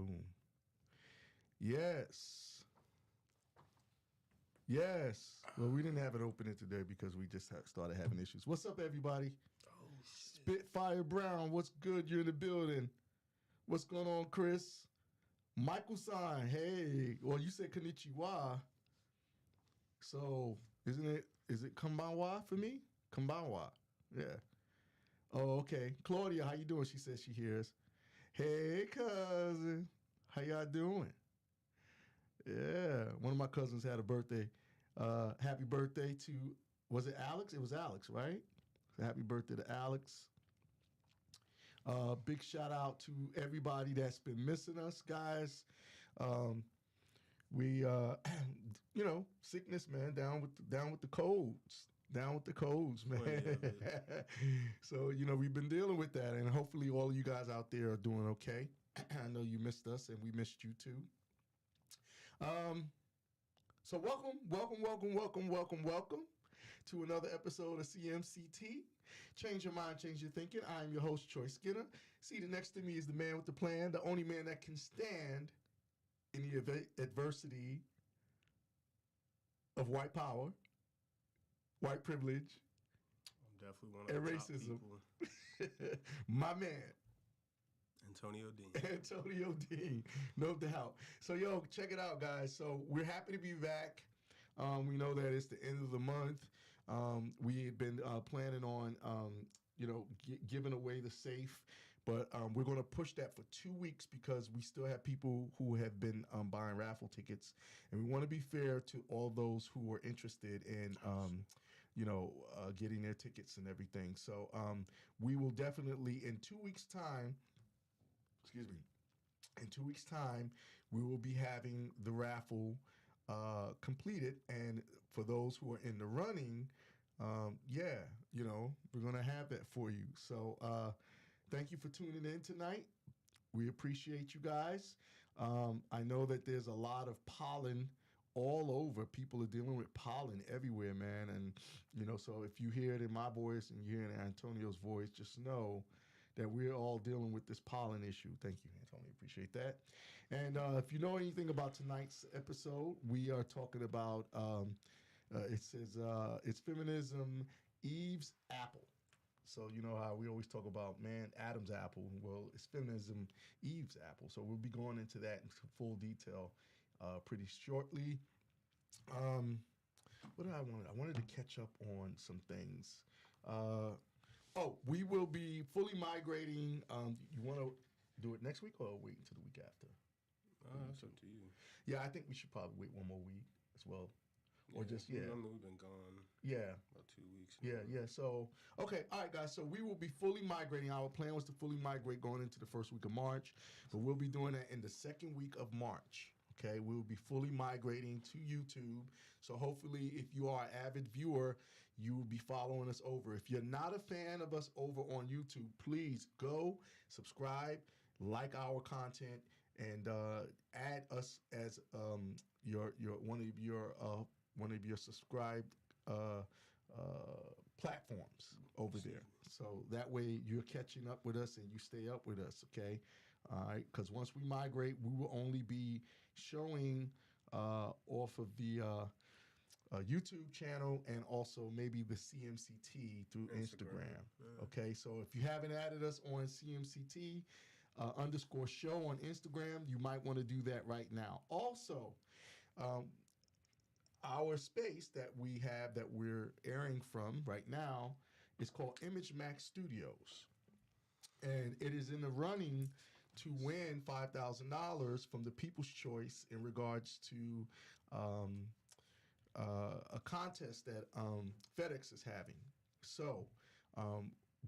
Boom. Yes. Yes. Well, we didn't have it open today because we just started having issues. What's up, everybody? Oh, shit. Spitfire Brown, what's good? You're in the building. What's going on, Chris? Michael San, hey. Well, you said konnichiwa. So, is it konbanwa for me? Konbanwa. Yeah. Oh, okay. Claudia, how you doing? She says she hears. Hey, cousin. How y'all doing? Yeah. One of my cousins had a birthday. Happy birthday to, was it Alex? It was Alex, right? So happy birthday to Alex. Big shout out to everybody that's been missing us, guys. We, sickness, man, down with the colds. Down with the colds, man. So, we've been dealing with that, and hopefully all of you guys out there are doing okay. I know you missed us, and we missed you too. So welcome to another episode of CMCT. Change your mind, change your thinking. I am your host, Troy Skinner. Seated next to me is the man with the plan, the only man that can stand in the adversity of white power, white privilege, I'm definitely one of the racism. top people. My man, Antonio Dean. Antonio Dean, no doubt. So, check it out, guys. So we're happy to be back. We know that it's the end of the month. We've been planning on, giving away the safe, but we're going to push that for 2 weeks because we still have people who have been buying raffle tickets, and we want to be fair to all those who are interested in, getting their tickets and everything. So we will definitely, in 2 weeks' time, in 2 weeks' time, we will be having the raffle completed, and for those who are in the running, we're going to have that for you. So thank you for tuning in tonight. We appreciate you guys. I know that there's a lot of pollen all over. People are dealing with pollen everywhere, man. And, so if you hear it in my voice and you hear it in Antonio's voice, just know that we're all dealing with this pollen issue. Thank you, Antonio. Appreciate that. And if you know anything about tonight's episode, we are talking about, it says, it's feminism, Eve's apple. So you know how we always talk about, man, Adam's apple. Well, it's feminism, Eve's apple. So we'll be going into that in full detail pretty shortly. What did I want? I wanted to catch up on some things. We will be fully migrating. You want to do it next week or wait until the week after? That's up to you. Yeah, I think we should probably wait one more week as well. Or just, I mean, we've been gone about 2 weeks. Yeah. So, okay. All right, guys. So we will be fully migrating. Our plan was to fully migrate going into the first week of March, but we'll be doing that in the second week of March. Okay, we'll be fully migrating to YouTube. So hopefully, if you are an avid viewer, you will be following us over. If you're not a fan of us over on YouTube, please go subscribe, like our content, and add us as your one of your subscribed platforms over there. So that way you're catching up with us and you stay up with us, okay? All right, because once we migrate, we will only be showing off of the YouTube channel and also maybe the CMCT through Instagram. Yeah. Okay, so if you haven't added us on CMCT _show on Instagram, you might want to do that right now. Also, our space that we have that we're airing from right now is called Image Max Studios. And it is in the running to win $5,000 from the People's Choice in regards to a contest that FedEx is having. So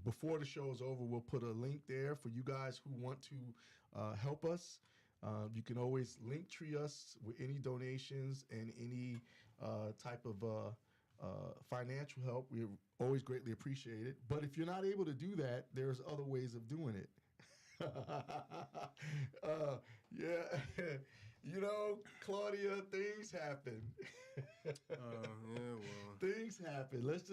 before the show is over, we'll put a link there for you guys who want to help us. You can always link tree us with any donations and any type of financial help. We always greatly appreciate it. But if you're not able to do that, there's other ways of doing it. Claudia, things happen. Things happen. Let's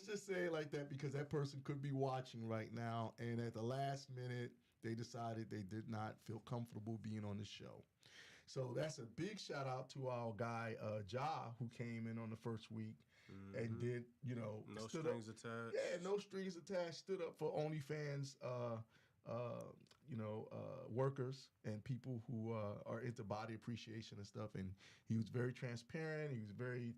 just say it like that because that person could be watching right now, and at the last minute, they decided they did not feel comfortable being on the show. So that's a big shout out to our guy Ja, who came in on the first week and did, no stood strings up. attached. Yeah, no strings attached. Stood up for OnlyFans, workers and people who are into body appreciation and stuff. And he was very transparent. He was very,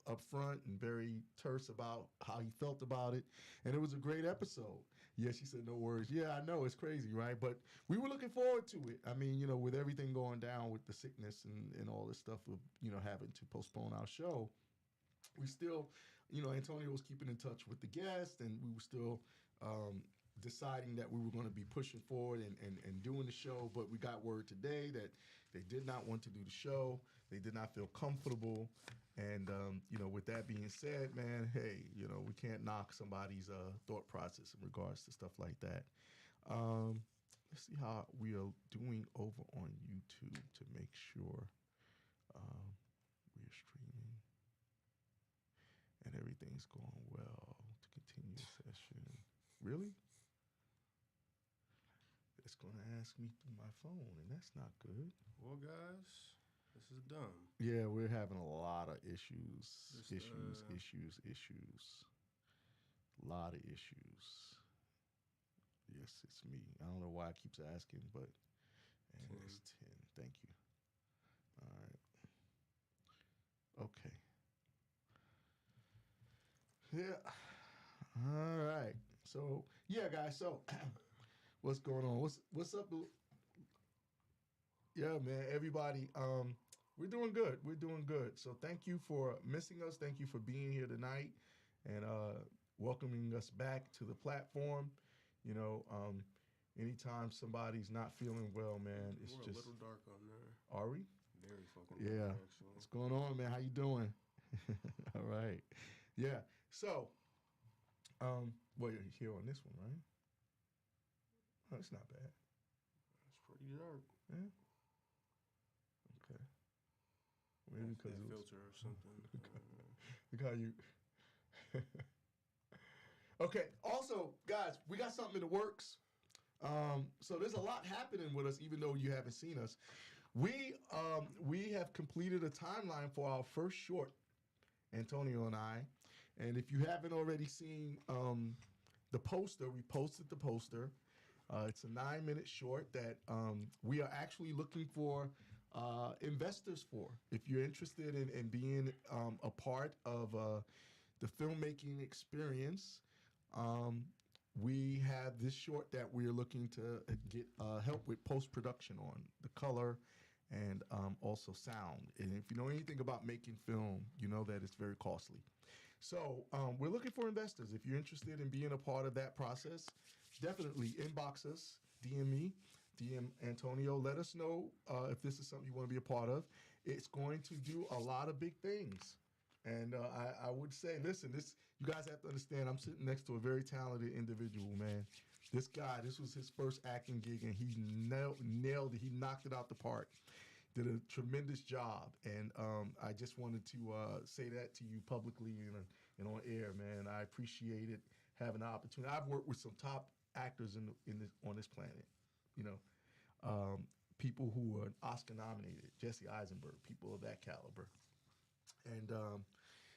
upfront and very terse about how he felt about it. And it was a great episode. Yeah, she said no worries. Yeah, I know it's crazy, right? But we were looking forward to it. I mean, with everything going down with the sickness and all this stuff of, having to postpone our show, we still, Antonio was keeping in touch with the guest, and we were still deciding that we were going to be pushing forward and doing the show. But we got word today that they did not want to do the show. They did not feel comfortable. And, with that being said, man, hey, we can't knock somebody's thought process in regards to stuff like that. Let's see how we are doing over on YouTube to make sure we're streaming and everything's going well to continue the session. Really? It's going to ask me through my phone, and that's not good. Well, guys, this is dumb. Yeah, we're having a lot of issues. Just, Issues. A lot of issues. Yes, it's me. I don't know why it keeps asking, but and 10. It's 10. Thank you. All right. Okay. Yeah. All right. So yeah, guys. So what's going on? What's up? Yeah, man. Everybody. We're doing good. We're doing good. So thank you for missing us. Thank you for being here tonight, and welcoming us back to the platform. Anytime somebody's not feeling well, man, it's We're just a little dark on there. Are we? Very fucking yeah. dark, actually. What's going on, man? How you doing? All right. Yeah. So, well, you're here on this one, right? Oh, it's not bad. It's pretty dark. Yeah. Okay. Maybe because it was filter or something. Look how you. Okay. Also, guys, we got something in the works. So there's a lot happening with us, even though you haven't seen us. We have completed a timeline for our first short, Antonio and I. And if you haven't already seen the poster, we posted the poster. It's a 9-minute short that we are actually looking for investors for. If you're interested in being a part of the filmmaking experience, we have this short that we're looking to get help with post-production on, the color and also sound. And if you know anything about making film, you know that it's very costly. So we're looking for investors. If you're interested in being a part of that process, definitely inbox us, DM me, DM Antonio. Let us know if this is something you want to be a part of. It's going to do a lot of big things. And I would say, listen, you guys have to understand, I'm sitting next to a very talented individual, man. This guy, this was his first acting gig, and he nailed it. He knocked it out the park. Did a tremendous job, and I just wanted to say that to you publicly and on air, man. I appreciate it, having the opportunity. I've worked with some top actors on this planet, people who were Oscar nominated, Jesse Eisenberg, people of that caliber, and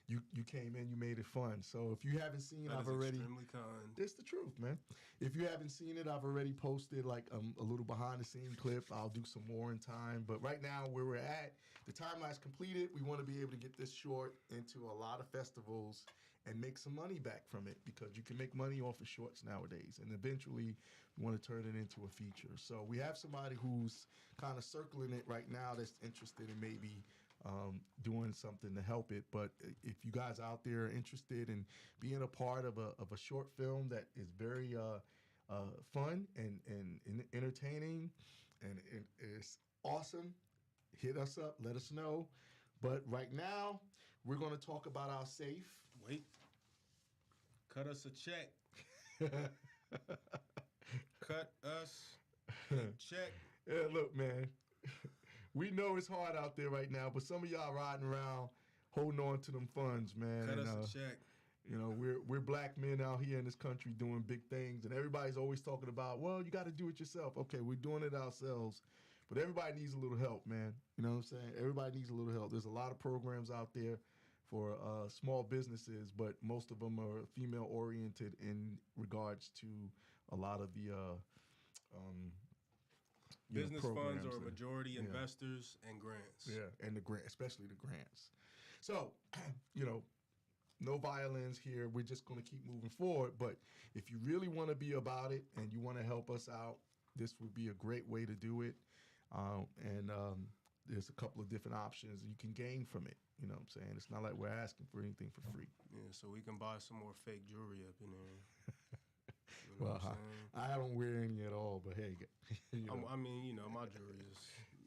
you came in, you made it fun. So if you haven't seen, That I've is already. extremely kind. It's the truth, man. If you haven't seen it, I've already posted like a little behind the scene clip. I'll do some more in time. But right now, where we're at, the timeline's completed. We want to be able to get this short into a lot of festivals and make some money back from it, because you can make money off of shorts nowadays. And eventually, we want to turn it into a feature. So we have somebody who's kind of circling it right now that's interested in maybe doing something to help it. But if you guys out there are interested in being a part of a short film that is very fun and entertaining and it's awesome, hit us up, let us know. But right now, we're going to talk about our safe. Wait. Cut us a check. Cut us a check. Yeah, look, man. We know it's hard out there right now, but some of y'all riding around holding on to them funds, man. Cut us a check. You know, we're black men out here in this country doing big things, and everybody's always talking about, well, you got to do it yourself. Okay, we're doing it ourselves, but everybody needs a little help, man. You know what I'm saying? Everybody needs a little help. There's a lot of programs out there for small businesses, but most of them are female oriented in regards to a lot of the um, Business funds programs. are majority Yeah, investors and grants. yeah, and the grant, especially the grants. So, you know, no violins here. We're just going to keep moving forward. But if you really want to be about it and you want to help us out, this would be a great way to do it. And there's a couple of different options you can gain from it. You know what I'm saying? It's not like we're asking for anything for free. Yeah, so we can buy some more fake jewelry up in there. You know Well, what I'm saying? I don't wear any at all, but hey, you know. I mean, you know, my jewelry is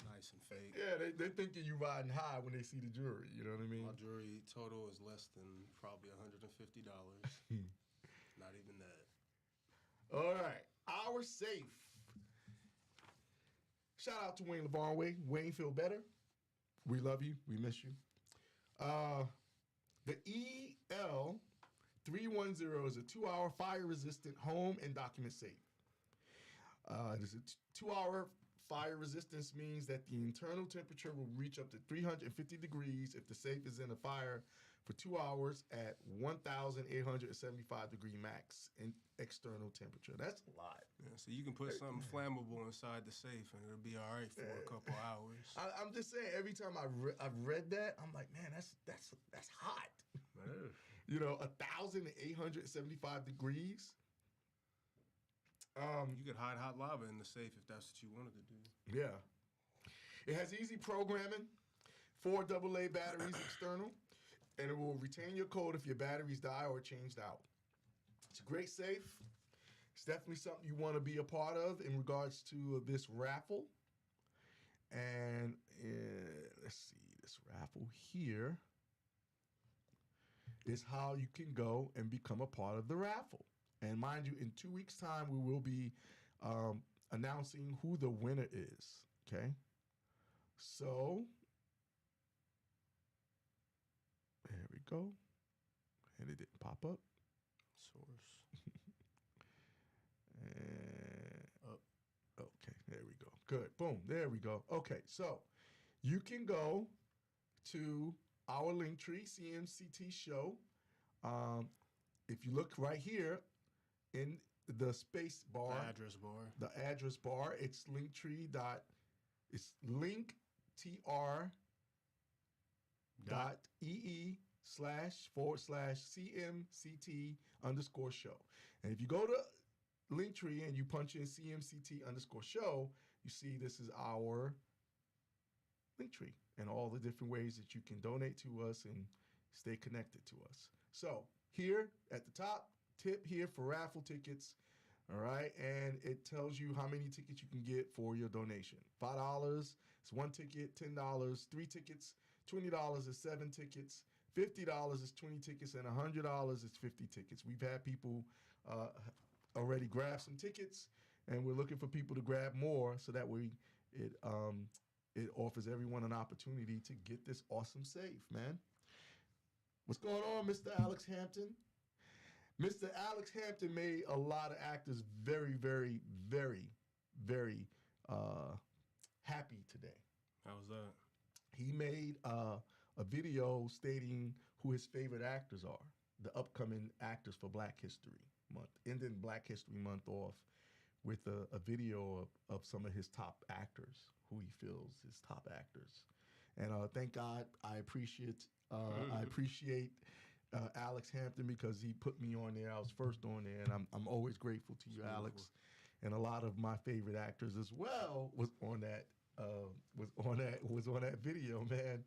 nice and fake. Yeah, they're thinking you riding high when they see the jewelry. You know what I mean? My jewelry total is less than probably $150. Not even that. All right. Our safe. Shout out to Wayne LeBarnway. Wayne, feel better. We love you. We miss you. The EL 310 is a 2-hour fire-resistant home and document safe. It is a 2-hour fire resistance means that the internal temperature will reach up to 350 degrees if the safe is in a fire for 2 hours at 1,875 degree max in external temperature. That's a lot. Yeah, so you can put something flammable inside the safe and it'll be all right for a couple hours. I'm just saying. Every time I've read that, I'm like, man, that's hot. You know, 1,875 degrees. You could hide hot lava in the safe if that's what you wanted to do. Yeah. It has easy programming, 4 AA batteries external, and it will retain your code if your batteries die or are changed out. It's a great safe. It's definitely something you want to be a part of in regards to this raffle. And let's see, this raffle here is how you can go and become a part of the raffle. And mind you, in 2 weeks' time, we will be announcing who the winner is. Okay? So, there we go. And it didn't pop up. Source. And, okay, there we go. Good. Boom. There we go. Okay, so you can go to our link tree, CMCT show. If you look right here, in the space bar, The address bar. It's it's linktr.ee//CMCT_show. And if you go to Linktree and you punch in CMCT_show, you see this is our Linktree and all the different ways that you can donate to us and stay connected to us. So here at the top, tip here for raffle tickets. All right. And it tells you how many tickets you can get for your donation. $5 is 1 ticket, $10, 3 tickets, $20 is 7 tickets, $50 is 20 tickets, and $100 is 50 tickets. We've had people already grab some tickets, and we're looking for people to grab more so that way it offers everyone an opportunity to get this awesome safe, man. What's going on, Mr. Alex Hampton? Mr. Alex Hampton made a lot of actors very, very, very, very happy today. How was that? He made a video stating who his favorite actors are, the upcoming actors for Black History Month, ending Black History Month off with a video of some of his top actors, who he feels his top actors. And thank God, I appreciate Alex Hampton because he put me on there. I was first on there, and I'm always grateful to you, Alex. And a lot of my favorite actors as well was on that video, man.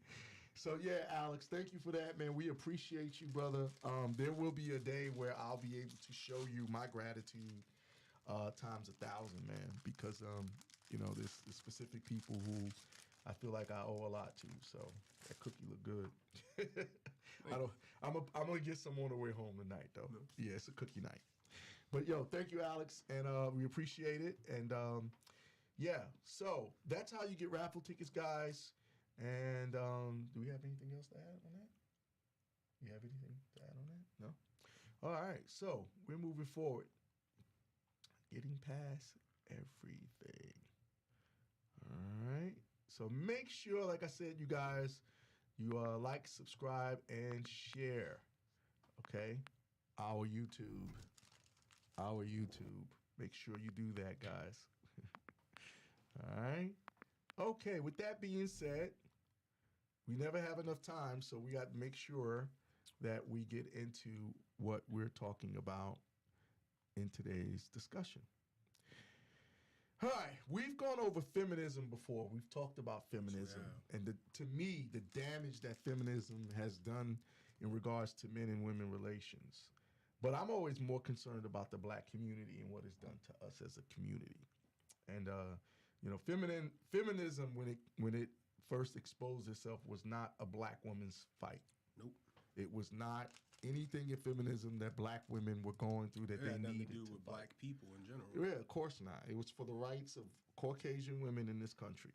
So yeah, Alex, thank you for that, man. We appreciate you, brother. There will be a day where I'll be able to show you my gratitude times 1,000, man, because you know, there's specific people who I feel like I owe a lot to. So that cookie look good. I'm gonna get some on the way home tonight, though. Yeah, it's a cookie night. But yo, thank you, Alex, and we appreciate it. And yeah, so that's how you get raffle tickets, guys. And do we have anything else to add on that? You have anything to add on that? No? All right, so we're moving forward, getting past everything. All right. So make sure, like I said, you guys, you like, subscribe, and share. Okay, our YouTube, our YouTube. Make sure you do that, guys. All right. Okay. With that being said, we never have enough time, so we got to make sure that we get into what we're talking about in today's discussion. All right, we've gone over feminism before. We've talked about feminism and to me, the damage that feminism has done in regards to men and women relations. But I'm always more concerned about the black community and what it's done to us as a community. And feminism when it first exposed itself was not a black woman's fight. Nope. It was not anything in feminism that black women were going through that It they had nothing needed to do to with fight. black people in general. Yeah, of course not. It was for the rights of Caucasian women in this country.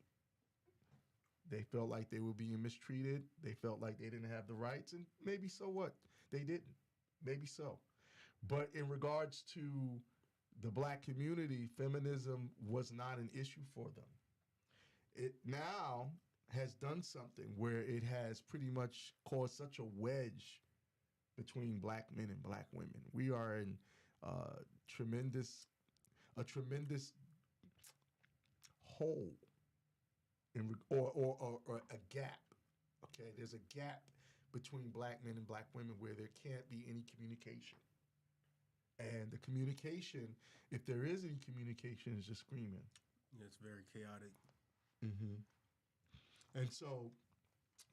They felt like they were being mistreated. They felt like they didn't have the rights, and maybe so what? They didn't. Maybe so. But in regards to the black community, feminism was not an issue for them. It now has done something where it has pretty much caused such a wedge between black men and black women. We are in uh, tremendous a tremendous hole or a gap. Okay, there's a gap between black men and black women where there can't be any communication. And the communication, if there is any communication, is just screaming. Yeah, it's very chaotic. Mm-hmm. And so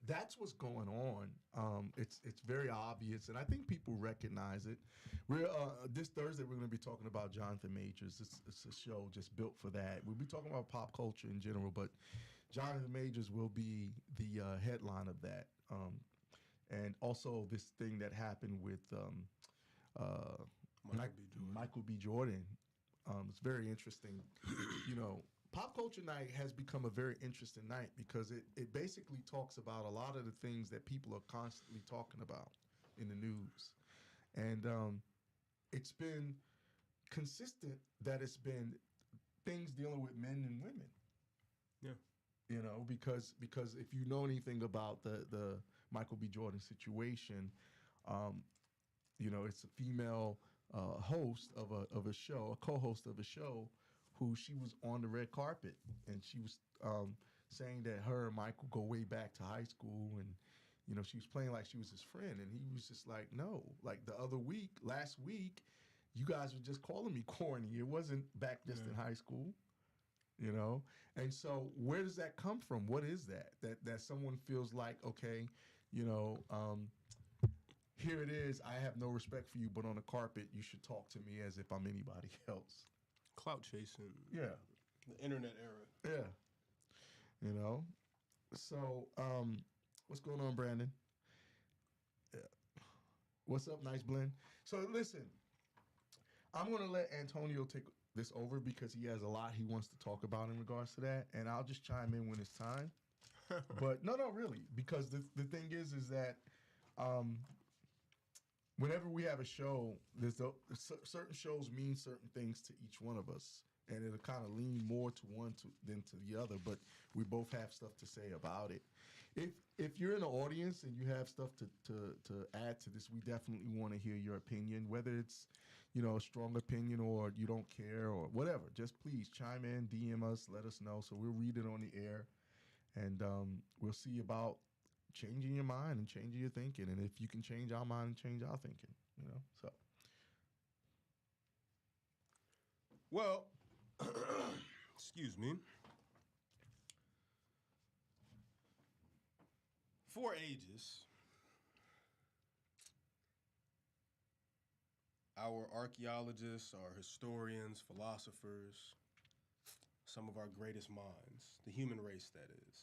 that's what's going on. It's very obvious, and I think people recognize it. We're this Thursday we're going to be talking about Jonathan Majors. It's a show just built for that. We'll be talking about pop culture in general, but Jonathan Majors will be the headline of that. And also this thing that happened with uh, Michael B. Jordan. Michael B. Jordan. It's very interesting. You know, Pop Culture Night has become a very interesting night because it basically talks about a lot of the things that people are constantly talking about in the news. And it's been consistent that it's been things dealing with men and women. Yeah. You know, because if you know anything about the Michael B. Jordan situation, um, you know, it's a female host of a show, a co-host of a show, who she was on the red carpet, and she was saying that her and Michael go way back to high school, and you know, she was playing like she was his friend, and he was just like, no, like last week, you guys were just calling me corny. It wasn't back just in high school, you know. And so, where does that come from? What is that? That someone feels like, okay, you know. Here it is. I have no respect for you, but on the carpet, you should talk to me as if I'm anybody else. Clout chasing. Yeah. The internet era. Yeah. You know? So, what's going on, Brandon? Yeah. What's up, Nice Blend? So, listen, I'm going to let Antonio take this over because he has a lot he wants to talk about in regards to that, and I'll just chime in when it's time. But no, really, because the thing is that um, whenever we have a show, certain shows mean certain things to each one of us, and it'll kind of lean more to one than to the other. But we both have stuff to say about it. If you're in the audience and you have stuff to add to this, we definitely want to hear your opinion, whether it's a strong opinion or you don't care or whatever. Just please chime in, DM us, let us know, so we'll read it on the air, and we'll see about changing your mind and changing your thinking, and if you can change our mind and change our thinking, so Well, excuse me. For ages, our archaeologists, our historians, philosophers, some of our greatest minds, the human race that is,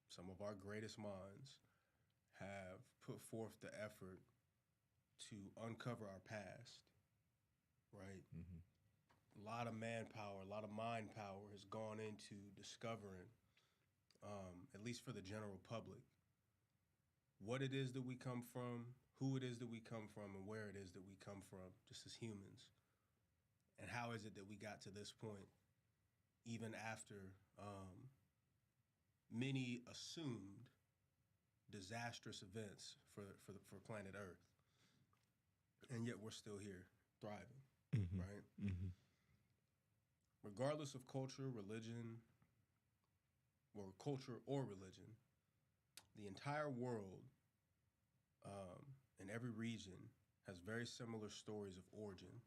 some of our greatest minds have put forth the effort to uncover our past, right? mm-hmm. A lot of manpower, a lot of mind power has gone into discovering, at least for the general public, what it is that we come from, who it is that we come from and where it is that we come from, just as humans, and how is it that we got to this point, even after many assumed disastrous events for planet Earth, and yet we're still here thriving, Mm-hmm. right? Mm-hmm. Regardless of culture, religion, or culture or religion, the entire world in every region has very similar stories of origin,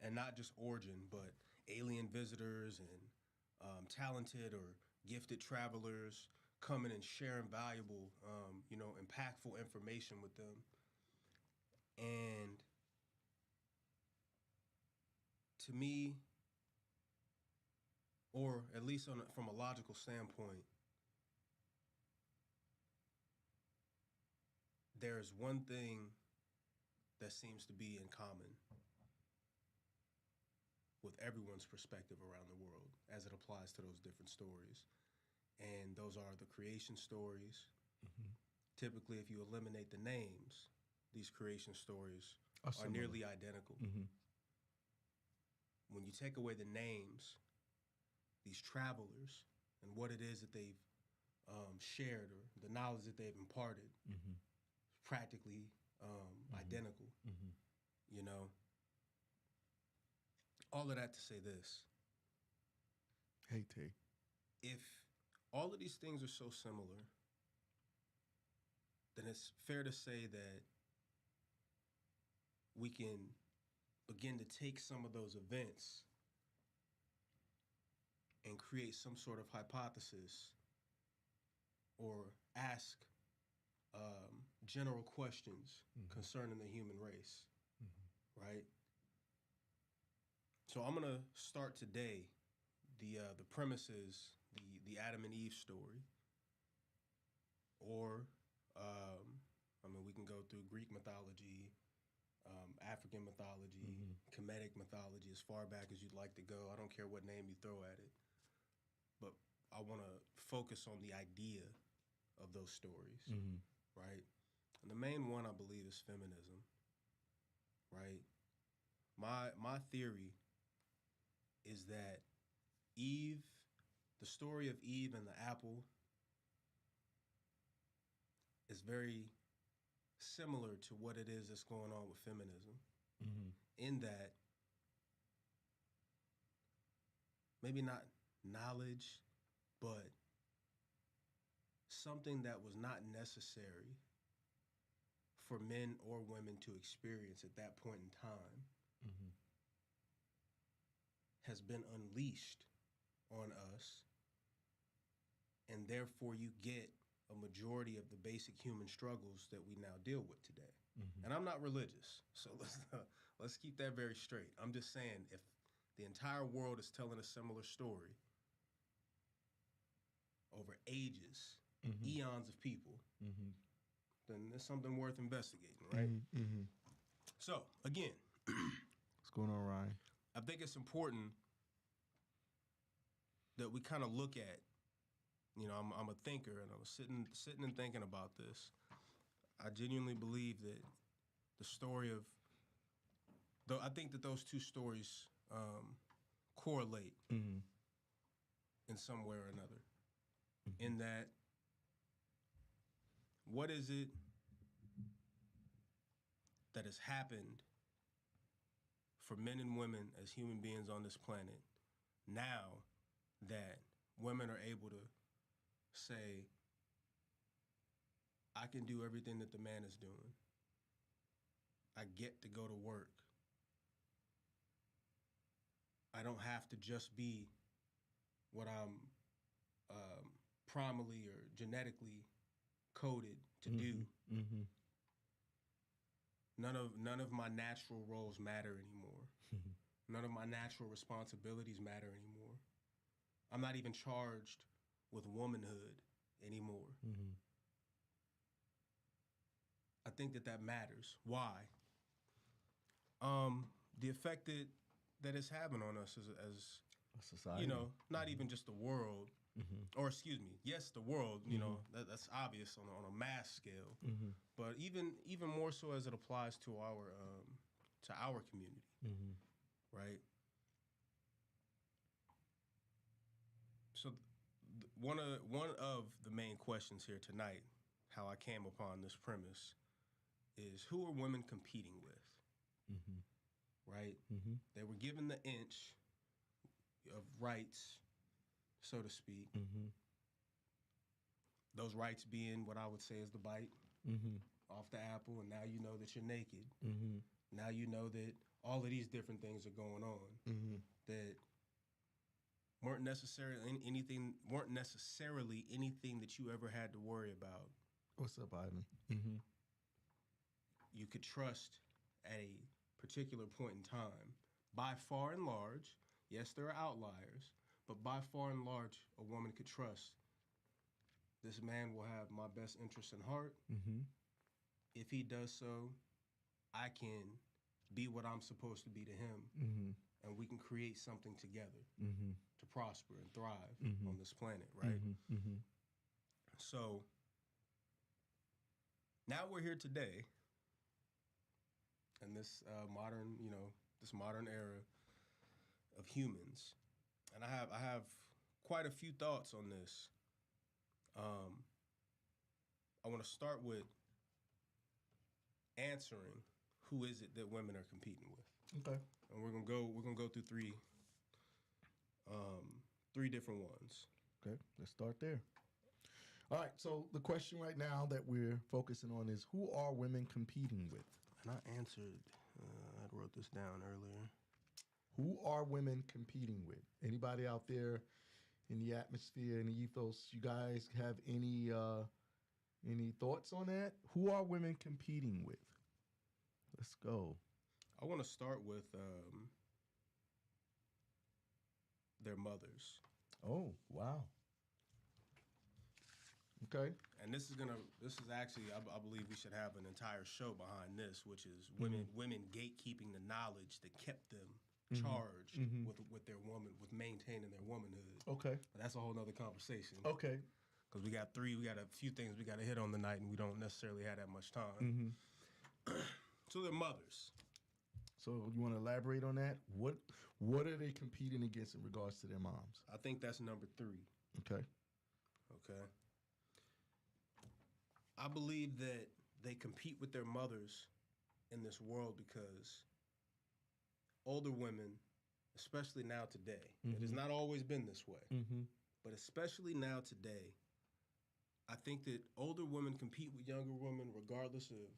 and not just origin, but alien visitors and talented or gifted travelers coming and sharing valuable, impactful information with them. And to me, or at least from a logical standpoint, there's one thing that seems to be in common with everyone's perspective around the world as it applies to those different stories. And those are the creation stories. Mm-hmm. Typically, if you eliminate the names, these creation stories are Similar. nearly identical. Mm-hmm. When you take away the names, these travelers, and what it is that they've shared or the knowledge that they've imparted, Mm-hmm. practically identical. Mm-hmm. You know, all of that to say this: Hey, Tay. if all of these things are so similar, then it's fair to say that we can begin to take some of those events and create some sort of hypothesis or ask general questions concerning the human race, right? So I'm gonna start today. The premise is the Adam and Eve story, or we can go through Greek mythology, African mythology, Kemetic mythology, as far back as you'd like to go. I don't care what name you throw at it, but I want to focus on the idea of those stories, right? And the main one I believe is feminism, right? My theory is that Eve, the story of Eve and the apple, is very similar to what it is that's going on with feminism, in that maybe not knowledge, but something that was not necessary for men or women to experience at that point in time has been unleashed on us, and therefore you get a majority of the basic human struggles that we now deal with today. And I'm not religious, so let's keep that very straight. I'm just saying, if the entire world is telling a similar story over ages, eons of people, then there's something worth investigating, right? So, again, What's going on, Ryan? I think it's important that we kind of look at, I'm a thinker, and I was sitting and thinking about this. I genuinely believe that the story of, though I think that those two stories correlate in some way or another. In that, what is it that has happened for men and women as human beings on this planet now that women are able to say, I can do everything that the man is doing. I get to go to work. I don't have to just be what I'm primally or genetically coded to do. None of my natural roles matter anymore. None of my natural responsibilities matter anymore. I'm not even charged with womanhood anymore. I think that matters. Why? The effect that it's having on us as A society. not even just the world, or excuse me, yes, the world, you know, that's obvious on a mass scale, but even more so as it applies to our community, right? So one of the main questions here tonight, how I came upon this premise, is who are women competing with, right? They were given the inch of rights, so to speak. Those rights being what I would say is the bite off the apple, and now you know that you're naked. Now you know that all of these different things are going on that weren't necessarily anything that you ever had to worry about. What's up, Ivan? You could trust at a particular point in time. By far and large, yes, there are outliers, but by far and large, a woman could trust this man will have my best interest in heart. If he does so, I can be what I'm supposed to be to him, and we can create something together to prosper and thrive on this planet, right? So now we're here today in this this modern era of humans, and I have quite a few thoughts on this. I want to start with answering who is it that women are competing with. Okay. And we're gonna go through three different ones. Okay, let's start there. All right, so the question right now that we're focusing on is who are women competing with? And I answered. I wrote this down earlier. Who are women competing with? Anybody out there in the atmosphere, in the ethos, you guys have any thoughts on that? Who are women competing with? Let's go. I want to start with their mothers. Oh, wow. Okay. And this is actually, I believe we should have an entire show behind this, which is women gatekeeping the knowledge that kept them charged with their woman, with maintaining their womanhood. Okay. But that's a whole nother conversation. Okay. Because we got a few things we got to hit on tonight, and we don't necessarily have that much time. So their mothers. So you want to elaborate on that? What are they competing against in regards to their moms? I think that's number 3. Okay. I believe that they compete with their mothers in this world because older women, especially now today, it has not always been this way, but especially now today, I think that older women compete with younger women regardless of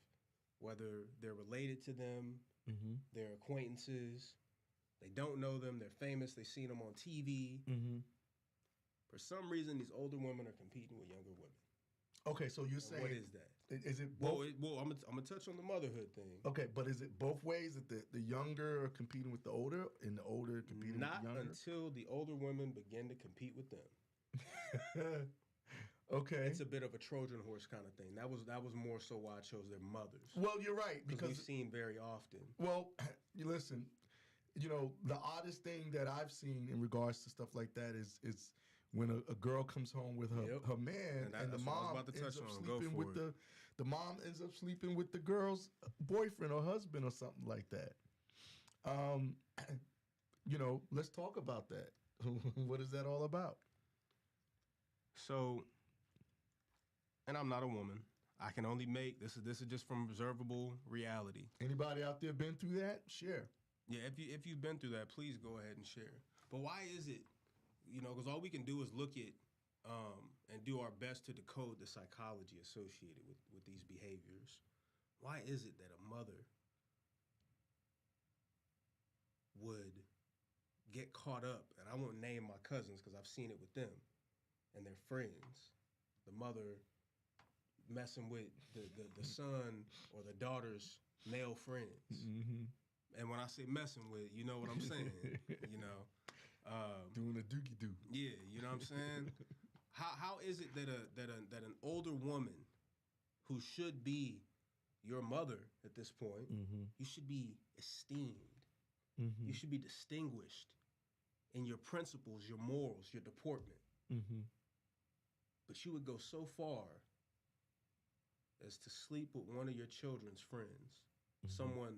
whether they're related to them, their acquaintances, they don't know them, they're famous, they've seen them on TV. For some reason, these older women are competing with younger women. Okay, so you're saying... What is that? Is it both? Well, I'm gonna touch on the motherhood thing. Okay, but is it both ways that the younger are competing with the older and the older competing with the younger? Not until the older women begin to compete with them. Okay. It's a bit of a Trojan horse kind of thing. That was more so why I chose their mothers. Well, you're right. Because we've seen very often. Well, you listen, the oddest thing that I've seen in regards to stuff like that is when a girl comes home with her man and the mom ends up sleeping with the mom ends up sleeping with the girl's boyfriend or husband or something like that. Let's talk about that. What is that all about? So, and I'm not a woman. I can only make this is just from observable reality. Anybody out there been through that? Share. Yeah, if you've been through that, please go ahead and share. But why is it? Because all we can do is look at and do our best to decode the psychology associated with these behaviors. Why is it that a mother would get caught up, and I won't name my cousins because I've seen it with them and their friends, the mother messing with the son or the daughter's male friends. And when I say messing with, you know what I'm saying, doing a dookie doo. Yeah, you know what I'm saying? How is it that an older woman who should be your mother at this point, you should be esteemed, you should be distinguished in your principles, your morals, your deportment. But you would go so far as to sleep with one of your children's friends, someone,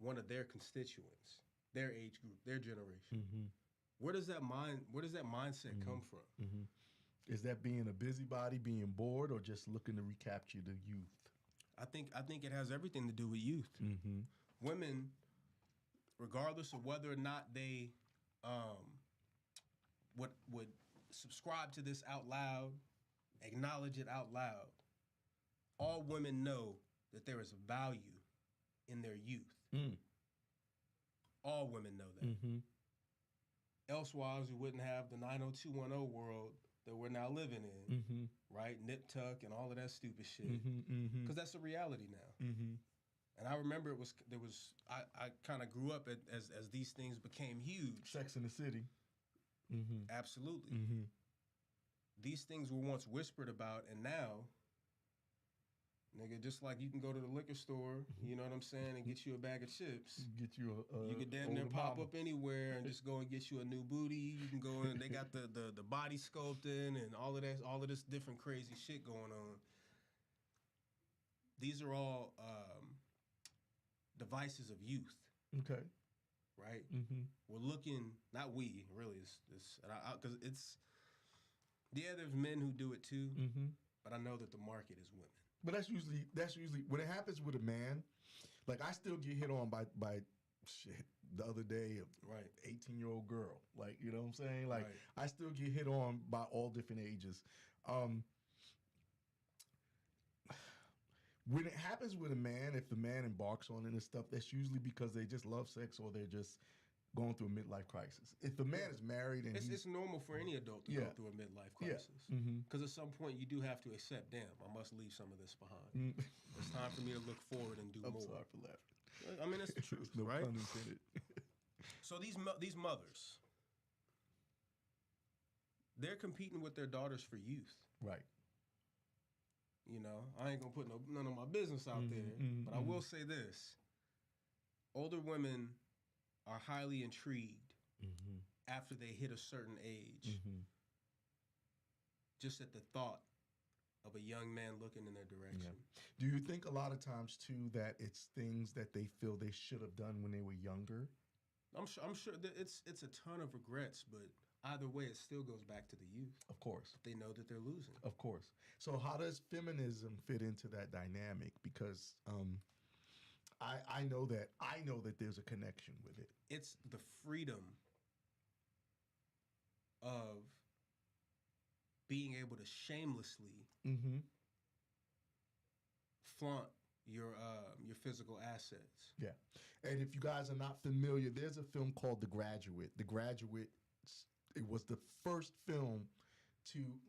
one of their constituents, their age group, their generation. Where does that mindset come from? Is that being a busybody, being bored, or just looking to recapture the youth? I think it has everything to do with youth. Women, regardless of whether or not they would subscribe to this out loud, acknowledge it out loud, all women know that there is a value in their youth. All women know that. Elsewise, we wouldn't have the 90210 world that we're now living in, right? Nip tuck and all of that stupid shit, because that's a reality now. And I remember I kind of grew up as these things became huge. Sex in the City. Absolutely. These things were once whispered about, and now, nigga, just like you can go to the liquor store, you know what I'm saying, and get you a bag of chips. Get you a you could damn near pop up anywhere and just go and get you a new booty. You can go in, they got the body sculpting and all of this different crazy shit going on. These are all devices of youth. Okay. Right? We're looking, not we, really, because it's, yeah, there's men who do it too, but I know that the market is women. But that's usually when it happens with a man. Like, I still get hit on by shit the other day, right, 18-year-old girl. Like, you know what I'm saying? Like, right. I still get hit on by all different ages. When it happens with a man, if the man embarks on it and stuff, that's usually because they just love sex or they're just going through a midlife crisis. If the man is married and it's normal for any adult to go through a midlife crisis. Because at some point you do have to accept, damn, I must leave some of this behind. It's time for me to look forward and do more. I'm sorry for laughing. I mean, that's the truth, no right? pun intended. So these mothers, they're competing with their daughters for youth. Right. You know, I ain't gonna put none of my business out there, but I will say this. Older women are highly intrigued after they hit a certain age, just at the thought of a young man looking in their direction. Yeah. Do you think a lot of times, too, that it's things that they feel they should have done when they were younger? I'm sure that it's a ton of regrets, but either way, it still goes back to the youth. Of course. They know that they're losing. Of course. So how does feminism fit into that dynamic? Because I know that there's a connection with it. It's the freedom of being able to shamelessly flaunt your physical assets. Yeah. And if you guys are not familiar, there's a film called The Graduate. The Graduate, it was the first film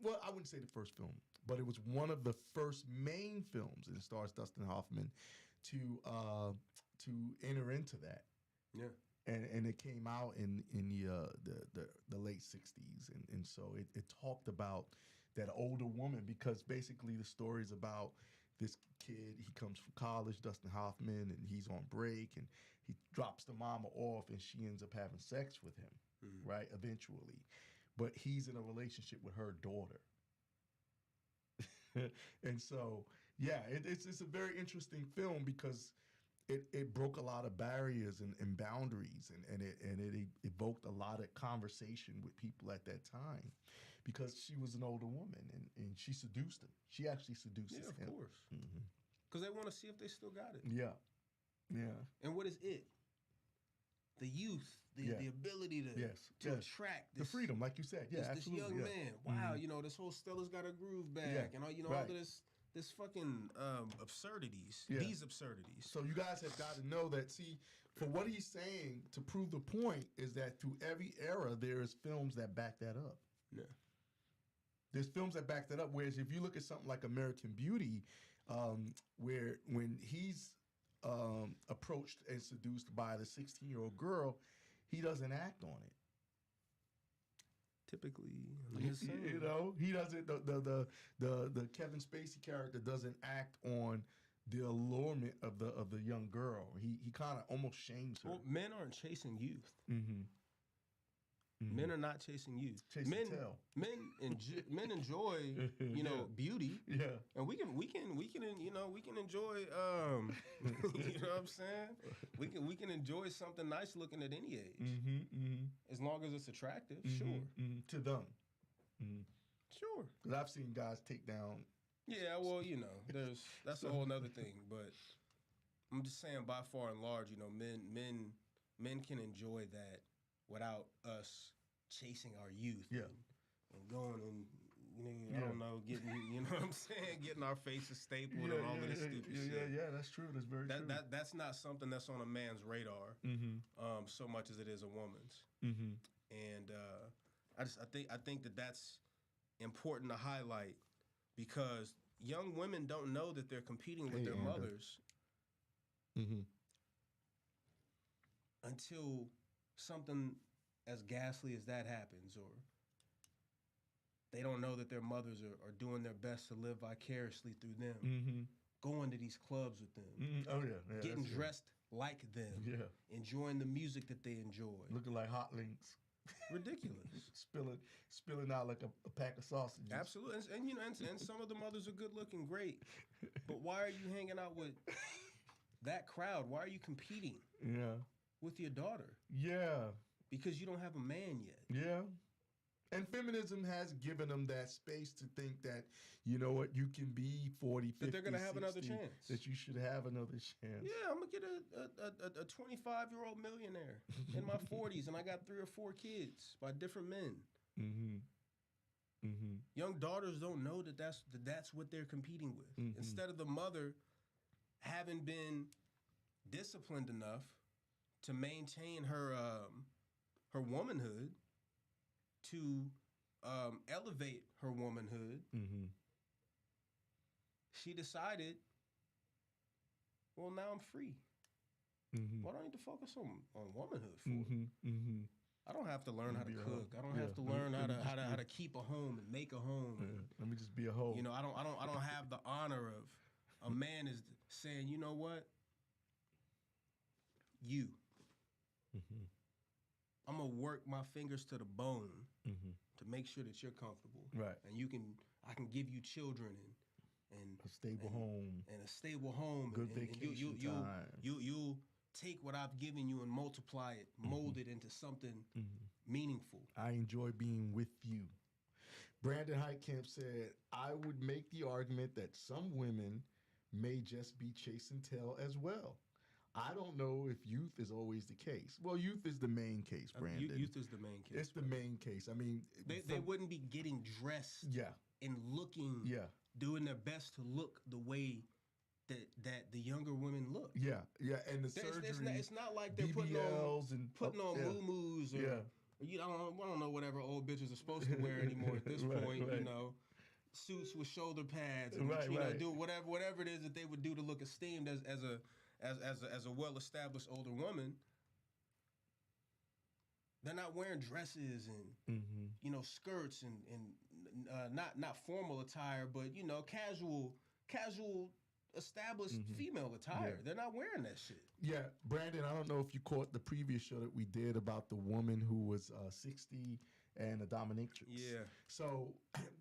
well, I wouldn't say the first film, but it was one of the first main films, and it stars Dustin Hoffman, to enter into that. Yeah. And it came out in the late 60s, and so it talked about that older woman, because basically the story is about this kid. He comes from college, Dustin Hoffman, and he's on break, and he drops the mama off, and she ends up having sex with him, right, eventually. But he's in a relationship with her daughter. And so, yeah, it's a very interesting film because it broke a lot of barriers and boundaries, and it evoked a lot of conversation with people at that time, because she was an older woman and she seduced him. She actually seduces him. Yeah, of course. Because they want to see if they still got it. Yeah. Yeah. And what is it? The youth, the ability to attract this, the freedom, like you said, this young man. Wow, you know, this whole Stella's got a groove back, and all all of this fucking absurdities, these absurdities. So you guys have got to know that. See, for what he's saying, to prove the point, is that through every era there is films that back that up. Yeah, there's films that back that up. Whereas if you look at something like American Beauty, where when he's approached and seduced by the 16-year-old girl, he doesn't act on it. Typically, you know, he doesn't. The Kevin Spacey character doesn't act on the allurement of the young girl. He kind of almost shames her. Well, men aren't chasing youth. Men are not chasing youth. Chasing tail. Men enjoy, you know, beauty. Yeah. And we can you know, we can enjoy you know what I'm saying? We can enjoy something nice looking at any age. As long as it's attractive, sure. To them. Sure. Because I've seen guys take down. Yeah, well, you know, that's a whole nother thing. But I'm just saying, by far and large, you know, men can enjoy that without us chasing our youth. Yeah. And going and I don't know, getting, you know what I'm saying, getting our faces stapled and all of this stupid shit. Yeah, that's true. That's very true. That's not something that's on a man's radar, so much as it is a woman's. And I think that's important to highlight, because young women don't know that they're competing with their mothers until something as ghastly as that happens, or they don't know that their mothers are doing their best to live vicariously through them, going to these clubs with them, Oh yeah, getting dressed like them, enjoying the music that they enjoy, looking like hot links. Ridiculous. spilling out like a pack of sausages. Absolutely. And you know, and some of the mothers are good looking, great, but why are you hanging out with that crowd? Why are you competing with your daughter? Yeah. Because you don't have a man yet. Yeah. And feminism has given them that space to think that, you know what, you can be 40, 50, that they're going to have 60, another chance. That you should have another chance. Yeah, I'm going to get a 25-year-old millionaire in my 40s, and I got 3 or 4 kids by different men. Young daughters don't know that's what they're competing with. Instead of the mother having been disciplined enough to maintain her womanhood, to elevate her womanhood, she decided, well, now I'm free. What do I need to focus on womanhood for? I don't have to learn how to cook. I don't have to learn how to keep a home and make a home. Let me just be a hoe. You know, I don't have the honor of a man is saying, you know what, you. I'm gonna work my fingers to the bone to make sure that you're comfortable, right? And I can give you children and a stable home and a stable home, good and vacation time. You'll take what I've given you and multiply it, mold it into something meaningful. I enjoy being with you. Brandon Heitkamp said, I would make the argument that some women may just be chasing tail as well. I don't know if youth is always the case. Well, youth is the main case, Brandon. Youth is the main case. It's the main case. I mean, they wouldn't be getting dressed, and looking, doing their best to look the way that the younger women look. Yeah, and the surgery. It's not like they're BBLs putting on moo-moos or I don't know whatever old bitches are supposed to wear anymore at this point. You know, suits with shoulder pads and do whatever it is that they would do to look esteemed as a well-established older woman. They're not wearing dresses and you know, skirts and not formal attire, but you know, casual established female attire. They're not wearing that shit. Yeah, Brandon, I don't know if you caught the previous show that we did about the woman who was 60 and a dominatrix. Yeah. So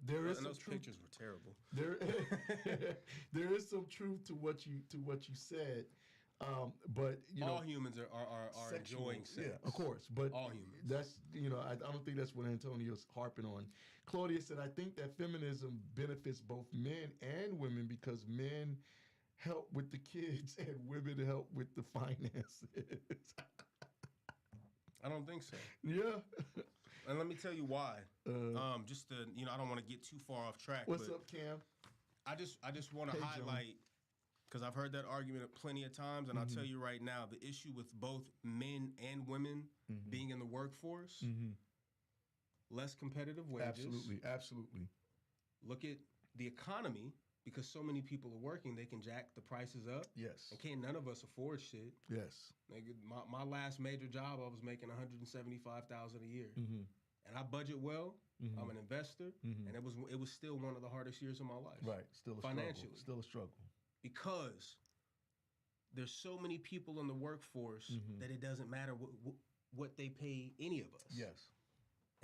there is and some those truth. pictures were terrible. There is some truth to what you said. But you all know, humans are enjoying sex. Yeah, of course. But all humans. That's I don't think that's what Antonio's harping on. Claudia said, I think that feminism benefits both men and women because men help with the kids and women help with the finances. I don't think so. Yeah. And let me tell you why. Just to, I don't want to get too far off track. What's up, Cam? I just want to highlight, because I've heard that argument plenty of times, and I'll tell you right now, the issue with both men and women being in the workforce, less competitive wages. Absolutely. Look at the economy. Because so many people are working, they can jack the prices up. Yes. And can't none of us afford shit. Yes. Nigga, my last major job, I was making $175,000 a year, and I budget well. I'm an investor, and it was still one of the hardest years of my life. Right. Still a financially, struggle. Still a struggle. Because there's so many people in the workforce that it doesn't matter what they pay any of us. Yes.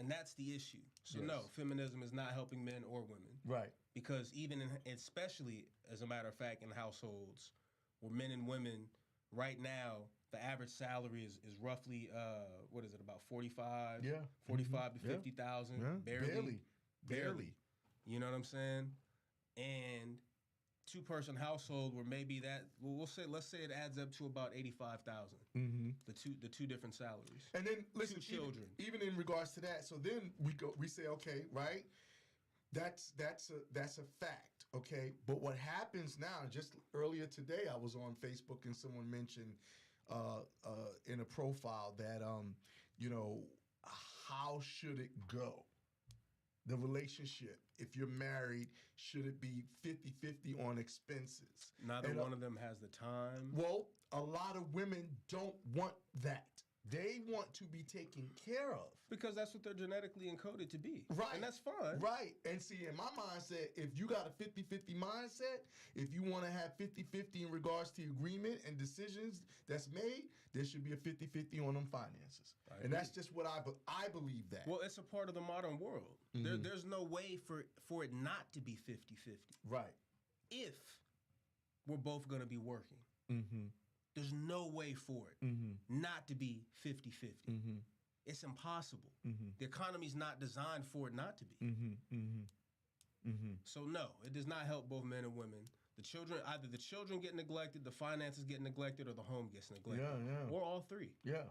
And that's the issue. So Yes. no, feminism is not helping men or women. Right. Because even especially as a matter of fact, in households where men and women right now, the average salary is roughly what is it, about 45? Yeah. 45 to Yeah. 50,000. Yeah. Barely. You know what I'm saying? And two-person household where maybe that, well, let's say it adds up to about 85,000. Mm-hmm. The two different salaries. And then listen, Two children. Even in regards to that, so then we say, okay, right? That's a fact, okay? But what happens now, just earlier today I was on Facebook and someone mentioned in a profile that you know, how should it go? The relationship, if you're married, should it be 50-50 on expenses? Neither one of them has the time. Well, a lot of women don't want that. They want to be taken care of. Because that's what they're genetically encoded to be. Right. And that's fine. Right. And see, in my mindset, if you got a 50-50 mindset, if you want to have 50-50 in regards to agreement and decisions that's made, there should be a 50-50 on them finances. And that's just what I believe that. Well, it's a part of the modern world. Mm-hmm. There's no way for it not to be 50-50. Right. If we're both going to be working. Mm-hmm. There's no way for it not to be 50-50. Mm-hmm. It's impossible. Mm-hmm. The economy's not designed for it not to be. Mm-hmm. Mm-hmm. Mm-hmm. So no, it does not help both men and women. Either the children get neglected, the finances get neglected, or the home gets neglected. Yeah. Or all three. Yeah.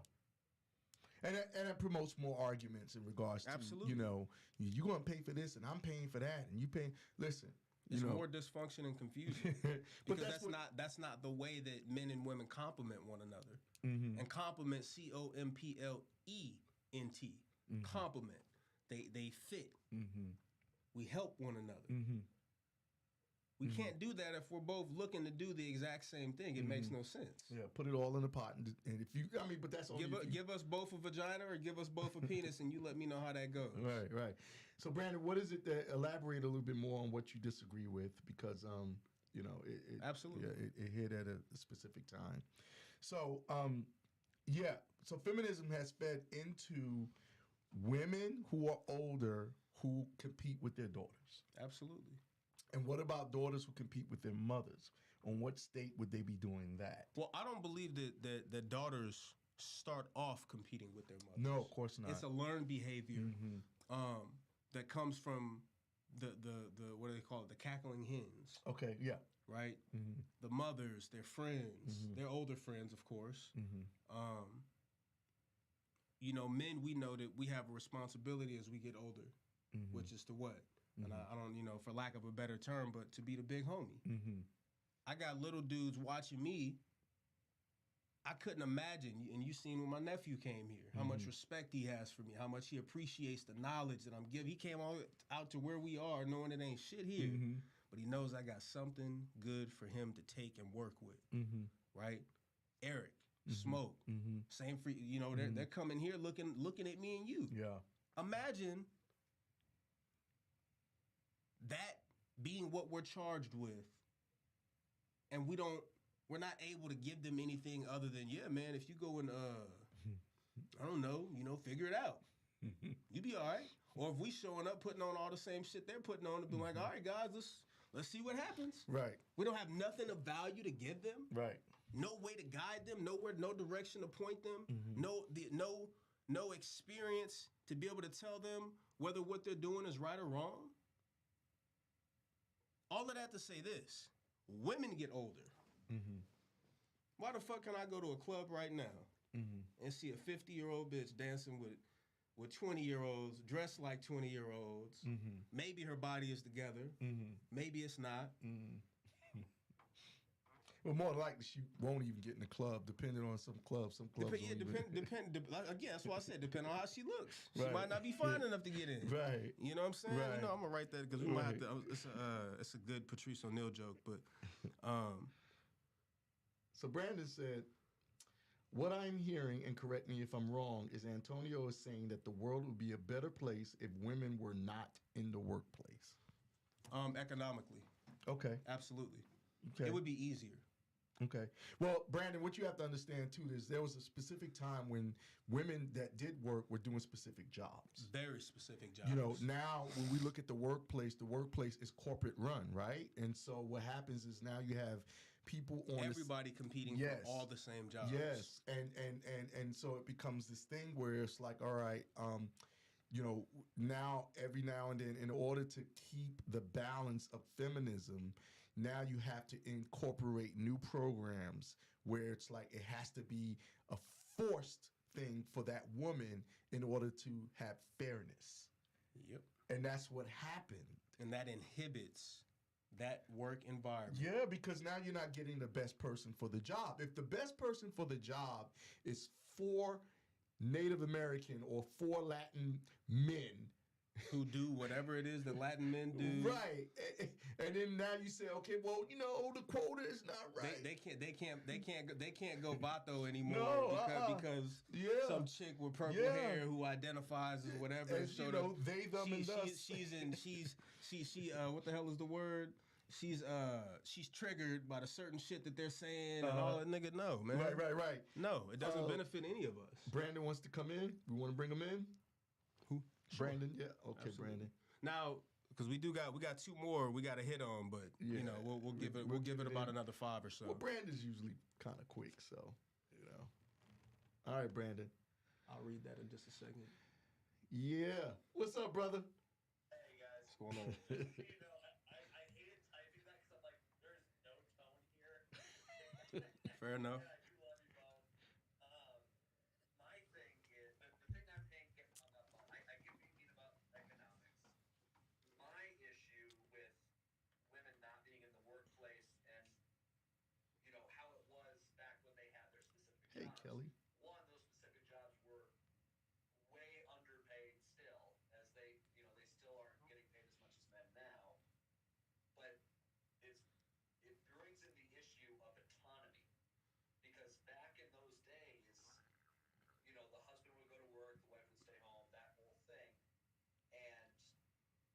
And it promotes more arguments in regards to, Absolutely. you know, you're going to pay for this and I'm paying for that and you pay. Listen. There's more dysfunction and confusion because that's not the way that men and women complement one another. Mm-hmm. And complement, COMPLENT, complement. They fit. Mm-hmm. We help one another. Mm-hmm. We can't do that if we're both looking to do the exact same thing. It makes no sense. Yeah, put it all in a pot, and if you, but that's only give us both a vagina or give us both a penis, and you let me know how that goes. Right. So, Brandon, what is it that elaborate a little bit more on what you disagree with? Because you know, it absolutely, it hit at a specific time. So, so feminism has fed into women who are older who compete with their daughters. Absolutely. And what about daughters who compete with their mothers? On what state would they be doing that? Well, I don't believe that daughters start off competing with their mothers. No, of course not. It's a learned behavior that comes from the what do they call it? The cackling hens. Okay, yeah. Right? Mm-hmm. The mothers, their friends, their older friends, of course. Mm-hmm. You know, men, we know that we have a responsibility as we get older, which is to what? And I don't, you know, for lack of a better term, but to be the big homie. Mm-hmm. I got little dudes watching me. I couldn't imagine, and you seen when my nephew came here, how much respect he has for me, how much he appreciates the knowledge that I'm giving. He came all out to where we are knowing it ain't shit here, but he knows I got something good for him to take and work with, right? Eric, Smoke, same for, you know, they're coming here looking at me and you. Yeah. Imagine that being what we're charged with, and we're not able to give them anything other than, yeah, man, if you go and I don't know, you know, figure it out. You be all right. Or if we showing up putting on all the same shit they're putting on, to be like, all right, guys, let's see what happens. Right. We don't have nothing of value to give them. Right. No way to guide them. Nowhere, no direction to point them. No experience to be able to tell them whether what they're doing is right or wrong. All of that to say this: women get older. Why the fuck can I go to a club right now and see a 50-year-old bitch dancing with 20-year-olds, dressed like 20-year-olds? Maybe her body is together. Maybe it's not. Well, more than likely, she won't even get in the club, depending on some clubs. Some clubs. Again, that's why I said, depending on how she looks. She Right. might not be fine enough to get in. Right. You know what I'm saying? Right. You know, I'm gonna write that because we might have to. It's a good Patrice O'Neal joke, but. So Brandon said, "What I'm hearing, and correct me if I'm wrong, is Antonio is saying that the world would be a better place if women were not in the workplace." Economically. Okay. Absolutely. Okay. It would be easier. Okay. Well, Brandon, what you have to understand too is there was a specific time when women that did work were doing specific jobs. Very specific jobs. You know, now when we look at the workplace is corporate run, right? And so what happens is now you have people on everybody competing yes, for all the same jobs. Yes, and so it becomes this thing where it's like, all right, you know, every now and then, in order to keep the balance of feminism, now you have to incorporate new programs where it's like it has to be a forced thing for that woman in order to have fairness. Yep. And that's what happened. And that inhibits that work environment. Yeah, because now you're not getting the best person for the job. If the best person for the job is 4 Native American or 4 Latin men who do whatever it is that Latin men do, right? And then now you say, okay, well, you know, the quota is not right. They can't go vato anymore because yeah, some chick with purple hair who identifies as whatever. As, you know, they, them, and us. She what the hell is the word? She's triggered by the certain shit that they're saying and all that. Nigga, no, man. Right. No, it doesn't benefit any of us. Brandon wants to come in. We want to bring him in. Who? Brandon. Yeah. Okay, absolutely. Brandon. Now, because we got 2 more we got to hit on, but you know we'll give it about another 5 or so. Well, Brandon's usually kind of quick, so you know. All right, Brandon. I'll read that in just a second. Yeah. What's up, brother? Hey guys. What's going on? You know, I hated typing that because I'm like, there's no tone here. Fair enough. I do love you both. My thing is the thing I'm getting hung up on. I get what you mean about economics. My issue with women not being in the workplace and you know how it was back when they had their specific Hey, jobs. Kelly. One, those specific jobs were way underpaid still, as they still aren't getting paid as much as men now. But it brings in the issue of autonomy, because back in those days, the husband would go to work, the wife would stay home, that whole thing, and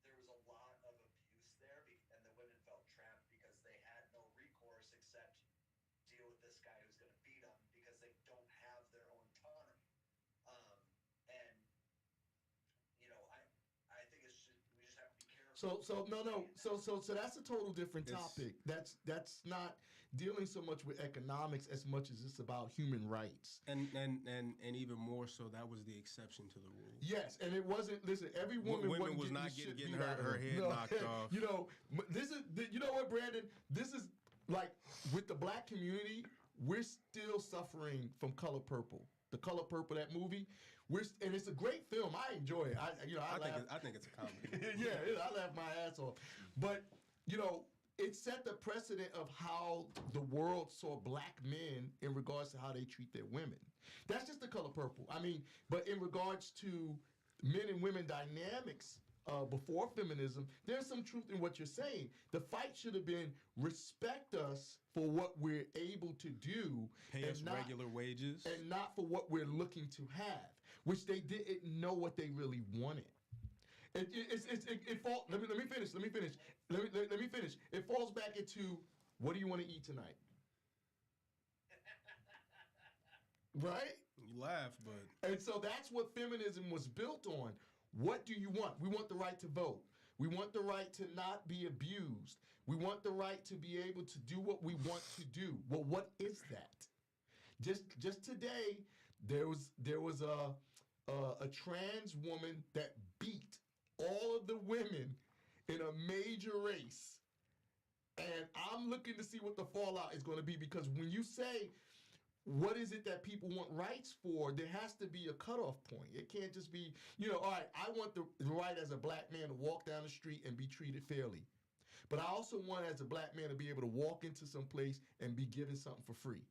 there was a lot of abuse there, and the women felt trapped because they had no recourse except deal with this guy who's going to beat them because they don't have their own autonomy. And I think we just have to be careful. So that's a total different topic. That's not dealing so much with economics as much as it's about human rights. And even more so, that was the exception to the rule. Yes, and it wasn't. Listen, every woman was not getting her head knocked off. You know, this is. You know what, Brandon? This is like with the black community, we're still suffering from Color Purple. The Color Purple, that movie. And it's a great film. I enjoy it. I think it's a comedy. Yeah, I laugh my ass off. But it set the precedent of how the world saw black men in regards to how they treat their women. That's just The Color Purple. I mean, but in regards to men and women dynamics before feminism, there's some truth in what you're saying. The fight should have been respect us for what we're able to do. Pay us regular wages. And not for what we're looking to have, which they didn't know what they really wanted. Let me finish. It falls back into, what do you want to eat tonight? Right? You laugh, but... And so that's what feminism was built on. What do you want? We want the right to vote. We want the right to not be abused. We want the right to be able to do what we want to do. Well, what is that? Just today, there was a trans woman that beat all of the women in a major race. And I'm looking to see what the fallout is going to be, because when you say, what is it that people want rights for, there has to be a cutoff point. It can't just be, all right, I want the right as a black man to walk down the street and be treated fairly. But I also want as a black man to be able to walk into some place and be given something for free.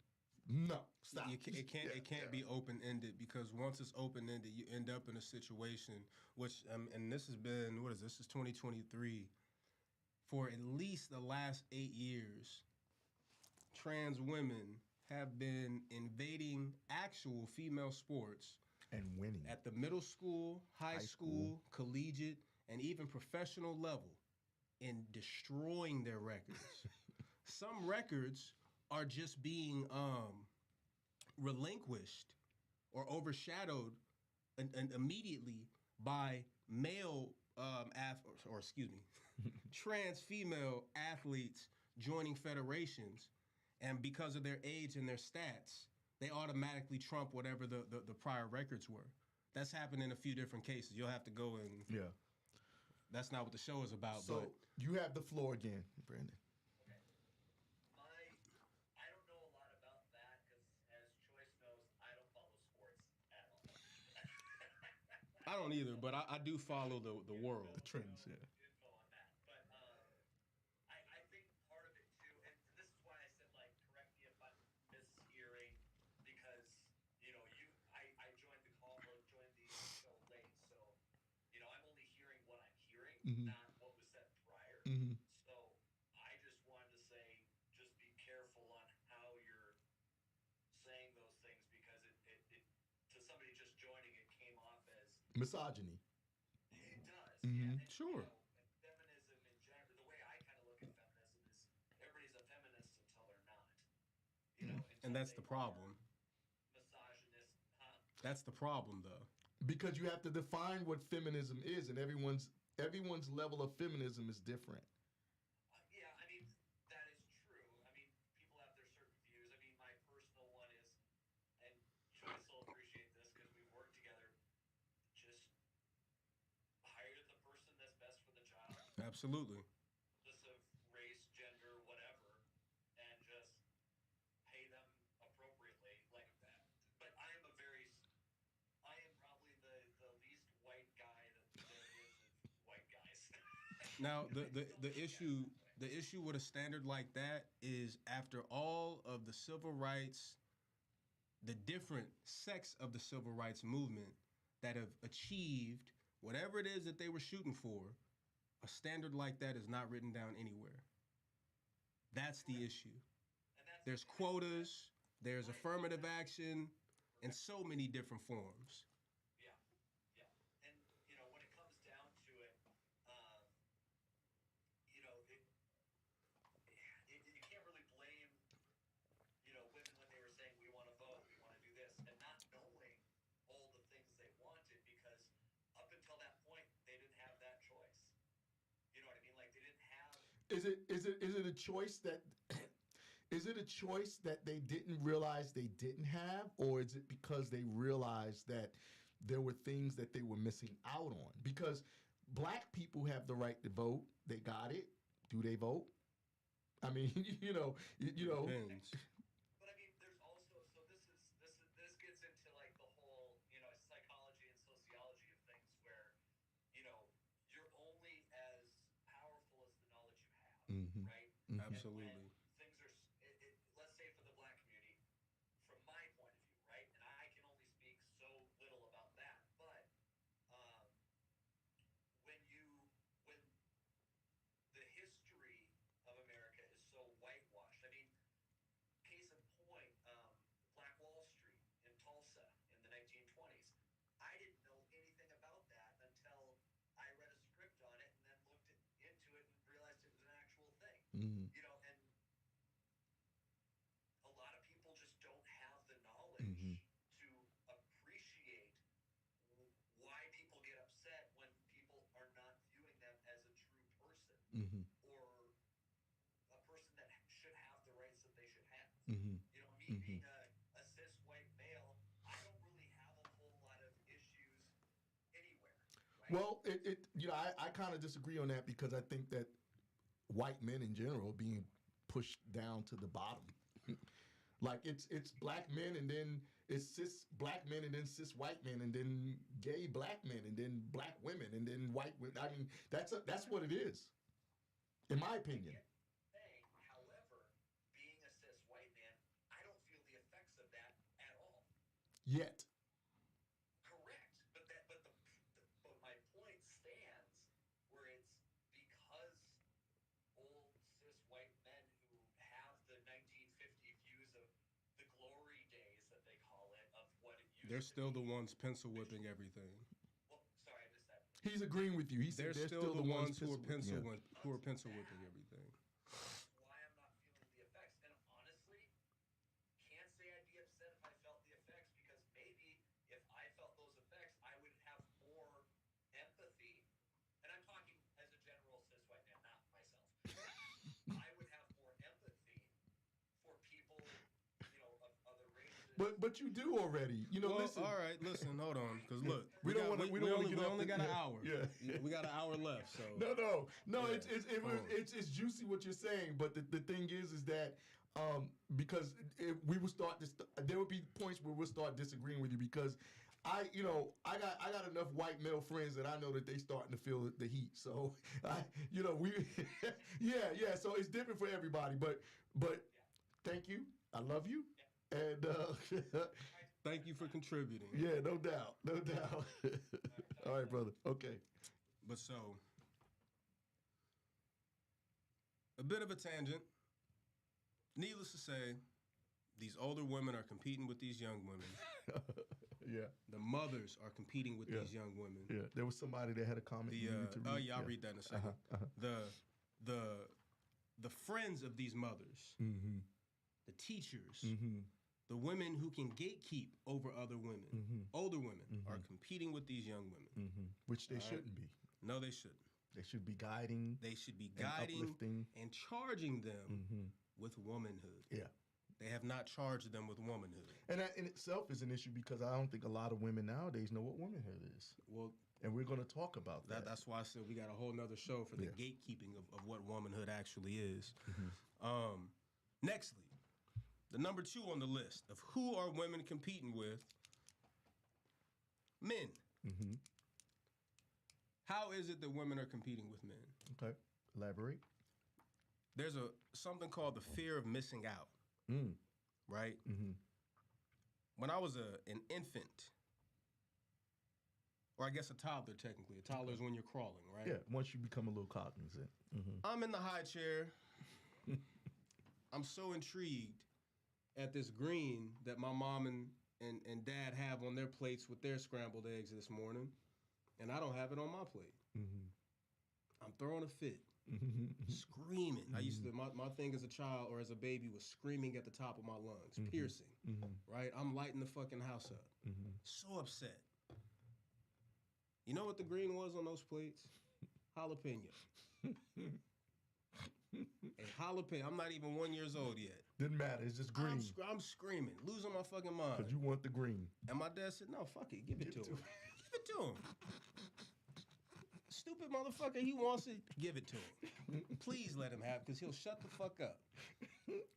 No, stop. It can't be open-ended, because once it's open-ended, you end up in a situation which, and this has been, this is 2023. For at least the last 8 years, trans women have been invading actual female sports and winning at the middle school, high school, collegiate, and even professional level, and destroying their records. Some records are just being relinquished or overshadowed and immediately by male or excuse me, trans female athletes joining federations, and because of their age and their stats, they automatically trump whatever the prior records were. That's happened in a few different cases. You'll have to go and Yeah. that's not what the show is about. So but you have the floor again, Brandon. Okay. I don't know a lot about that because, as Choice knows, I don't follow sports at all. I don't either, but I do follow the world. The trends, yeah. Info on that, but I think part of it too, and this is why I said, like, correct me if I'm mishearing, because I joined the call or joined the show late, so I'm only hearing what I'm hearing, Mhm. not what was said prior. Mhm. So I just wanted to say, just be careful on how you're saying those things, because it to somebody just joining, it came off as Misogyny. it does, yeah. Mhm. And, Sure. and feminism in general, the way I kind of look at feminism is everybody's a feminist until they're not. And Until that's they the problem. are misogynist, huh? That's the problem, though. Because you have to define what feminism is, and everyone's level of feminism is different. Yeah, I mean, that is true. I mean, people have their certain views. I mean, my personal one is, and Joyce will appreciate this because we've worked together, just hire the person that's best for the job, Absolutely. regardless of race, gender, whatever, and just pay them appropriately like that. But I am probably the least white guy that there is of white guys. Now the the, Don't the look at it issue that way. the issue with a standard like that is after all of the civil rights, the different sects of the civil rights movement that have achieved whatever it is that they were shooting for, a standard like that is not written down anywhere. That's the issue. And that's There's quotas, there's affirmative action, in so many different forms. yeah, yeah. And when it comes down to it, um, you can't really blame women when they were saying we want to vote, we want to do this, and not knowing all the things they wanted, because up until that point they didn't have that choice. You know what I mean? Like, they didn't have. Is it a choice that is it a choice that they didn't realize they didn't have, or is it because they realized that there were things that they were missing out on? Because black people have the right to vote. They got it. Do they vote? I mean, Depends. But I mean, there's also, so this gets into, like, the whole psychology and sociology of things, where you're only as powerful as the knowledge you have, Mhm. right? Mhm. Absolutely. And when things are, let's say for the black community, from my point of view, right? And I can only speak so little about that, but um, when the history of America is so whitewashed. I mean, case in point, Black Wall Street in Tulsa in the 1920s. I didn't know anything about that until I read a script on it and then looked into it and realized it was an actual thing. Mhm. And a lot of people just don't have the knowledge Mhm. to appreciate why people get upset when people are not viewing them as a true person, Mhm. or a person that should have the rights that they should have. Mhm. Me Mhm. being a cis white male, I don't really have a whole lot of issues anywhere, right? Well, I kind of disagree on that because I think that white men in general being pushed down to the bottom. Like it's black men and then it's cis black men and then cis white men and then gay black men and then black women and then white women. I mean, that's what it is, in my opinion. However, being a cis white man, I don't feel the effects of that at all. Yet. Correct, but my point stands, where it's because old cis white men who have the 1950 views of the glory days that they call it, of what it used They're to still be. the ones pencil whipping everything. Well, sorry, I missed that. He's agreeing with you. He said They're they're still the ones who are pissing with you. who are pencil whipping everything. That's why I'm not feeling the effects. And honestly, But you do already. You know, Well, listen. all right, listen, hold on, because look, We don't wanna- we don't wanna get off only the- got an yeah, hour. yeah. We got an hour left. So No. Yeah, hold on. It's juicy what you're saying, but the thing is that because we will start this, there will be points where we'll start disagreeing with you because I got enough white male friends that I know that they starting to feel the heat. So we yeah. So it's different for everybody, but thank you. I love you, and thank you for contributing. yeah, no doubt. All right, brother. Okay. But so, a bit of a tangent. Needless to say, these older women are competing with these young women. Yeah. The mothers are competing with Yeah. these young women. Yeah. There was somebody that had a comment. The you needed to read. I'll read that in a 2nd The friends of these mothers, Mm-hmm. the teachers, Mm-hmm. the women who can gatekeep over other women, Mhm. older women, Mhm. are competing with these young women. Mm-hmm. Which they All right. shouldn't be. No, they shouldn't. They should be guiding. They should be And guiding uplifting. and charging them Mm-hmm. with womanhood. Yeah. They have not charged them with womanhood. And that in itself is an issue because I don't think a lot of women nowadays know what womanhood is. Well, And we're going to talk about that. that's why I said we got a whole nother show for the Yeah. gatekeeping of what womanhood actually is. Mhm. Nextly, the number 2 on the list of who are women competing with? Men. Mm-hmm. How is it that women are competing with men? Okay. Elaborate. There's something called the fear of missing out, Mm. right? Mm-hmm. When I was an infant, or I guess a toddler technically. A toddler is when you're crawling, right? Yeah. Once you become a little cognizant. Mm-hmm. I'm in the high chair. I'm so intrigued at this green that my mom and dad have on their plates with their scrambled eggs this morning, and I don't have it on my plate. Mm-hmm. I'm throwing a fit, screaming. I used to, my thing as a child or as a baby was screaming at the top of my lungs, piercing, right? I'm lighting the fucking house up. So upset. You know what the green was on those plates? Jalapeno. A jalapeno. I'm not even 1 year old yet. Didn't matter. It's just green. I'm screaming, losing my fucking mind. Because you want the green. And my dad said, no, fuck it. Give it to him. Give it to him. Stupid motherfucker. He wants it. Give it to him. Please let him have it because he'll shut the fuck up.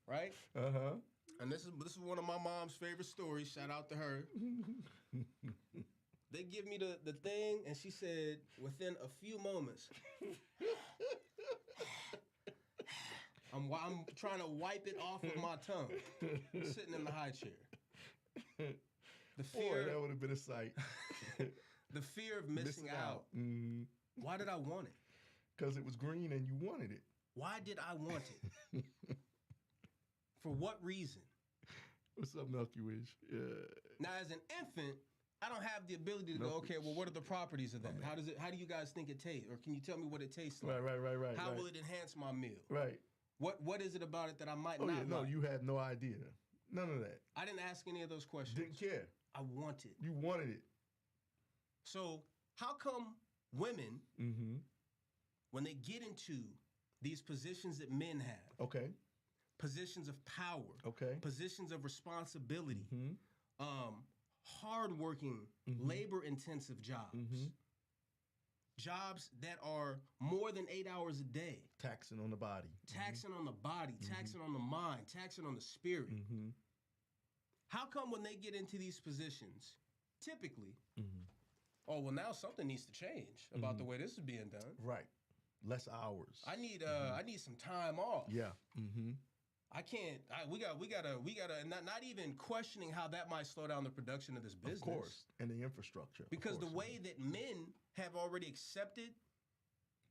Right? Uh-huh. And this is one of my mom's favorite stories. Shout out to her. They give me the thing, and she said, within a few moments, I'm trying to wipe it off of my tongue, sitting in the high chair. The fear, Boy, that would have been a sight. the fear of missing out. Mm-hmm. Why did I want it? Because it was green and you wanted it. Why did I want it? For what reason? What's up, Milky Wish? Yeah. Now, as an infant, I don't have the ability to go, okay, well, what are the properties of that? How do you guys think it tastes? Or can you tell me what it tastes like? Right. How will it enhance my meal? Right. What is it about it that I might Oh, not yeah, no, like? you had no idea. None of that. I didn't ask any of those questions. Didn't care. I wanted. You wanted it. So how come women, Mm-hmm. when they get into these positions that men have, Okay. positions of power, Okay. positions of responsibility, Mm-hmm. hardworking, labor-intensive jobs, jobs that are more than 8 hours a day, Taxing on the body. taxing on the body, taxing on the mind, taxing on the spirit. Mm-hmm. How come when they get into these positions, typically, Mm-hmm. oh, well, now something needs to change about the way this is being done. Right. Less hours. I need some time off. Yeah. Mm-hmm. I can't. We gotta. Not even questioning how that might slow down the production of this business. Of course. And the infrastructure. of Because the course. way that men have already accepted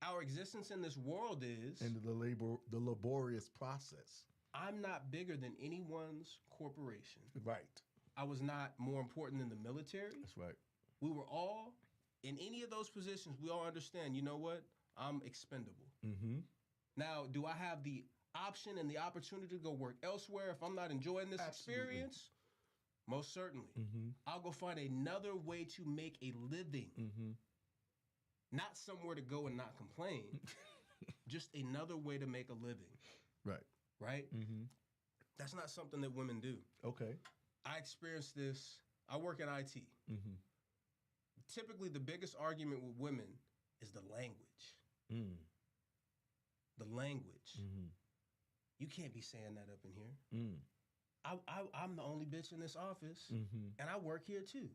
our existence in this world is, And the laborious process. I'm not bigger than anyone's corporation. Right. I was not more important than the military. That's right. We were all in any of those positions. We all understand. You know what? I'm expendable. Mm-hmm. Now, do I have the option and the opportunity to go work elsewhere if I'm not enjoying this Absolutely. experience? Most certainly. Mm-hmm. I'll go find another way to make a living. Mm-hmm. Not somewhere to go and not complain. Just another way to make a living. Right. Right? Mm-hmm. That's not something that women do. Okay. I experienced this. I work in IT. Mm-hmm. Typically, the biggest argument with women is the language. Mm. The language. Mm-hmm. You can't be saying that up in here. Mm. I'm the only bitch in this office, Mm-hmm. and I work here too.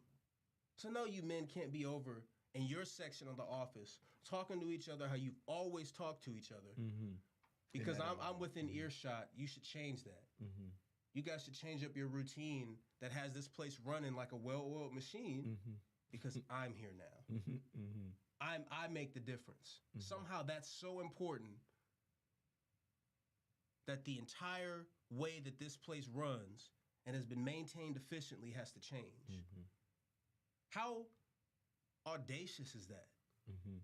So no, you men can't be over in your section of the office talking to each other how you've always talked to each other. Mm-hmm. Because that I'm within earshot. You should change that. Mm-hmm. You guys should change up your routine that has this place running like a well-oiled machine Mm-hmm. because I'm here now. Mm-hmm. Mm-hmm. I make the difference. Mhm. Somehow that's so important that the entire way that this place runs and has been maintained efficiently has to change. Mm-hmm. How audacious is that? Mm-hmm.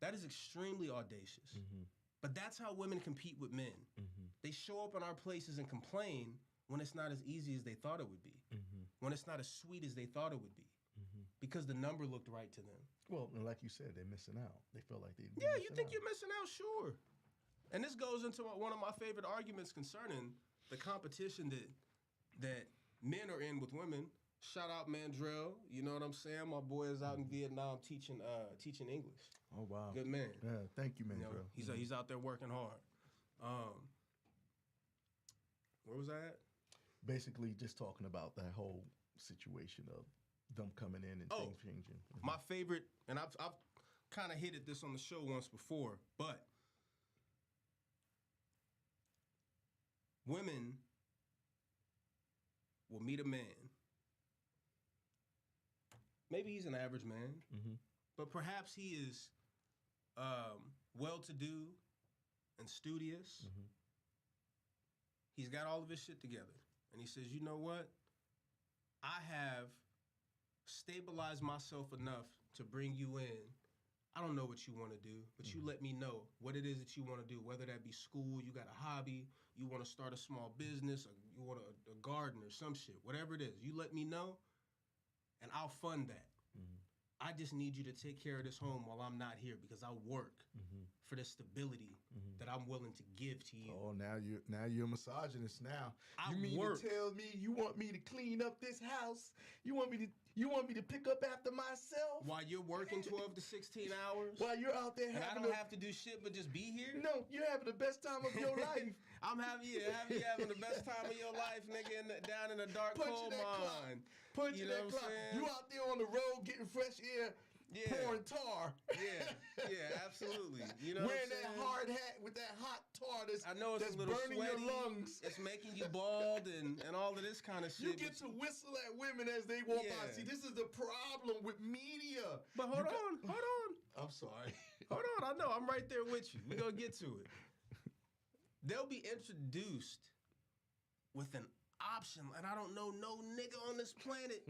That is extremely audacious. Mm-hmm. But that's how women compete with men. Mm-hmm. They show up in our places and complain when it's not as easy as they thought it would be, Mm-hmm. when it's not as sweet as they thought it would be, Mm-hmm. because the number looked right to them. Well, and like you said, they're missing out. They feel like they. Yeah, you think you're missing out? Sure. And this goes into one of my favorite arguments concerning the competition that men are in with women. Shout out Mandrell, you know what I'm saying? My boy is out in Vietnam teaching English. Oh wow. Good man. Yeah, thank you, man. You know, he's out there working hard. Where was I at? Basically, just talking about that whole situation of them coming in and things changing. Mm-hmm. My favorite, and I've kind of hinted this on the show once before, but women will meet a man. Maybe he's an average man, Mm-hmm. but perhaps he is well-to-do and studious. Mm-hmm. He's got all of his shit together. And he says, you know what? I have stabilized myself enough to bring you in. I don't know what you want to do, but you let me know what it is that you want to do, whether that be school, you got a hobby, you want to start a small business, or you want a garden or some shit, whatever it is. You let me know, and I'll fund that. Mm-hmm. I just need you to take care of this home while I'm not here because I work Mm-hmm. for the stability that I'm willing to give to you. Oh, now you're a misogynist. Now I you mean work. to tell me you want me to clean up this house? You want me to pick up after myself? While you're working 12 to 16 hours, While you're out there and I having don't have to do shit but just be here? No, you're having the best time of your life. I'm having you having the best time of your life, nigga, down in the dark coal mine. Punching You know that what I'm clock. saying? You out there on the road getting fresh air, pouring tar. Yeah, absolutely. You know Wearing what I'm that saying? hard hat with that hot tar that's, I know it's that's a little burning sweaty. your lungs. It's making you bald and all of this kind of shit. You get to whistle at women as they walk by. Yeah. See, this is the problem with media. But hold on. I'm sorry. Hold on, I know. I'm right there with you. We're going to get to it. They'll be introduced with an option, and I don't know no nigga on this planet.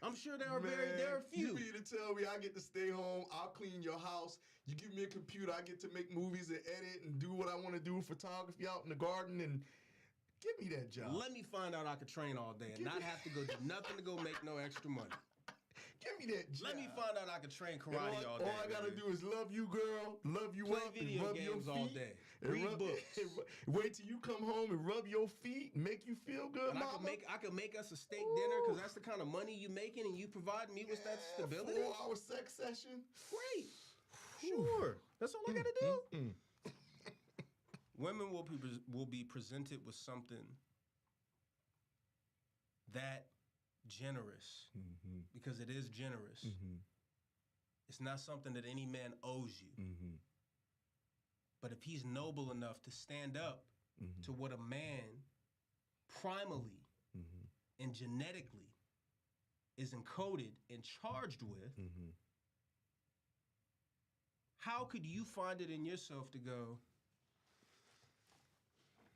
I'm sure there are a few. You mean to tell me I get to stay home, I'll clean your house, you give me a computer, I get to make movies and edit and do what I want to do, photography out in the garden, and give me that job. Let me find out I could train all day and not have to go do nothing to go make no extra money. Give me that job. Let me find out I could train karate all day. All I gotta do is love you, girl, love you Play up, and video rub games your feet, all day. and Read books. Wait till you come home and rub your feet and make you feel good, And mama. I could make us a steak dinner because that's the kind of money you making and you provide me with that stability. 4-hour sex session. Great. Sure. That's all I gotta do. Women will be presented with something that generous because it is generous. It's not something that any man owes you. But if he's noble enough to stand up to what a man primally and genetically is encoded and charged with, how could you find it in yourself to go,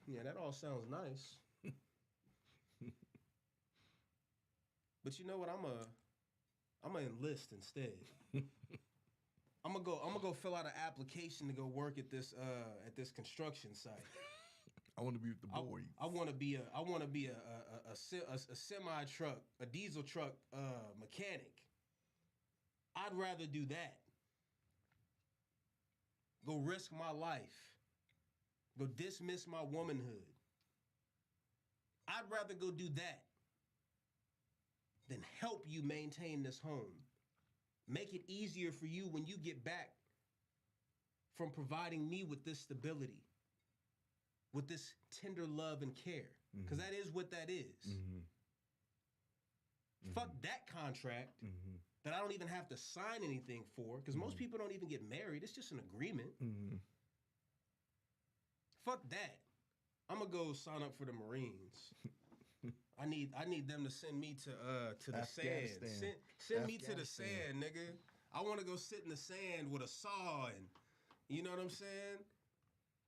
yeah, that all sounds nice. But you know what? I'm gonna enlist instead. I'm gonna go fill out an application to go work at this construction site. I want to be with the boys. I want to be a semi truck, a diesel truck mechanic. I'd rather do that. Go risk my life. Go dismiss my womanhood. I'd rather go do that than help you maintain this home. Make it easier for you when you get back from providing me with this stability, with this tender love and care. Because that is what that is. Fuck that contract that I don't even have to sign anything for, because most people don't even get married. It's just an agreement. Fuck that. I'm gonna go sign up for the Marines. I need them to send me to the sand. Send me to the sand, nigga. I want to go sit in the sand with a saw and, you know what I'm saying?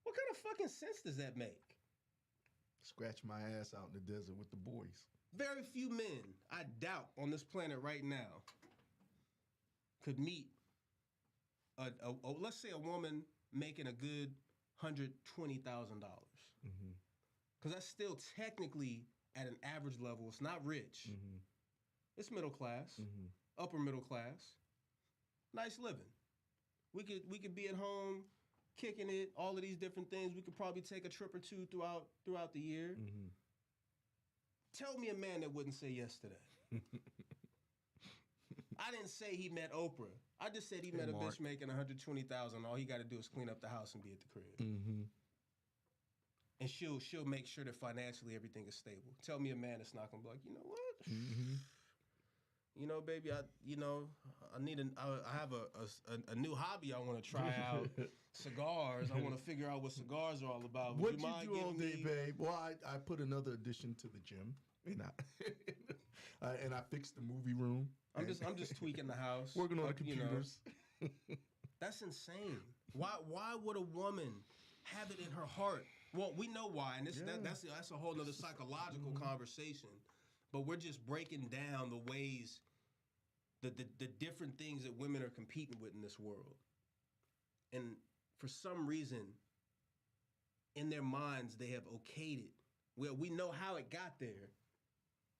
What kind of fucking sense does that make? Scratch my ass out in the desert with the boys. Very few men, I doubt, on this planet right now could meet let's say a woman making a good $120,000. Because that's still technically at an average level. It's not rich. It's middle class, upper middle class, nice living. We could be at home, kicking it, all of these different things. We could probably take a trip or two throughout the year. Tell me a man that wouldn't say yes to that. I didn't say he met Oprah. I just said he met a bitch making $120,000. All he got to do is clean up the house and be at the crib. And she'll make sure that financially everything is stable. Tell me a man that's not gonna be like, you know what? You know, baby, I have a new hobby I want to try out. Cigars. I want to figure out what cigars are all about. What you do all day, babe? Well, I put another addition to the gym, and I fixed the movie room. I'm just tweaking the house, working on the computers. You know. That's insane. Why would a woman have it in her heart? Well, we know why, and that's a whole other psychological conversation. But we're just breaking down the ways, the different things that women are competing with in this world. And for some reason, in their minds, they have okayed it. Well, we know how it got there,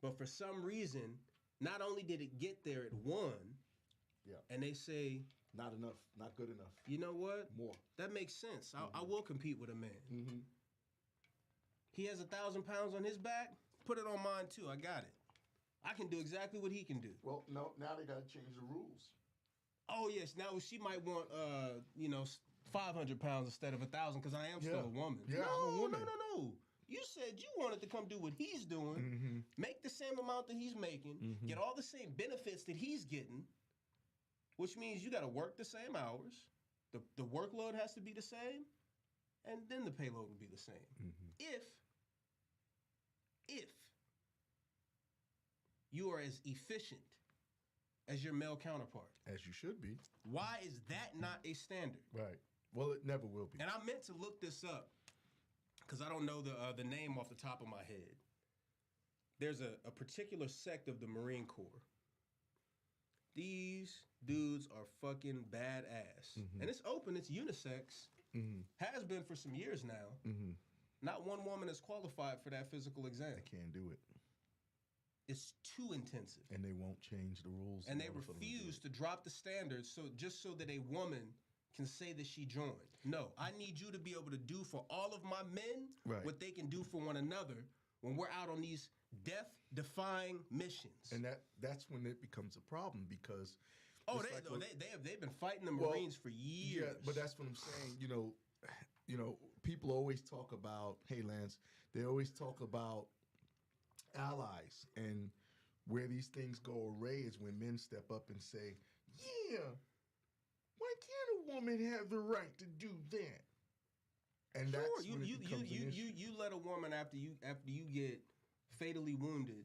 but for some reason, not only did it get there, it won. Yeah. And they say, not enough, not good enough. You know what? More. That makes sense. I will compete with a man. He has 1,000 pounds on his back. Put it on mine too. I got it. I can do exactly what he can do. Well, no, now they got to change the rules. Oh yes, now she might want 500 pounds instead of 1,000 because I am still a woman. Yeah, I'm a woman. No. You said you wanted to come do what he's doing, make the same amount that he's making, get all the same benefits that he's getting, which means you got to work the same hours. The workload has to be the same, and then the payload will be the same. If you are as efficient as your male counterpart. As you should be. Why is that not a standard? Right. Well, it never will be. And I meant to look this up because I don't know the name off the top of my head. There's a particular sect of the Marine Corps. These dudes are fucking badass. And it's open, it's unisex. Has been for some years now. Not one woman is qualified for that physical exam. They can't do it. It's too intensive. And they won't change the rules. And they refuse to drop the standards just so that a woman can say that she joined. No, I need you to be able to do for all of my men what they can do for one another when we're out on these death-defying missions. And that's when it becomes a problem because... they've been fighting the Marines for years. Yeah, but that's what I'm saying. You know, people always talk about, hey, Lance, they always talk about allies, and where these things go array is when men step up and say, yeah, why can't a woman have the right to do that? And sure, that's when it becomes an issue. You let a woman after you get fatally wounded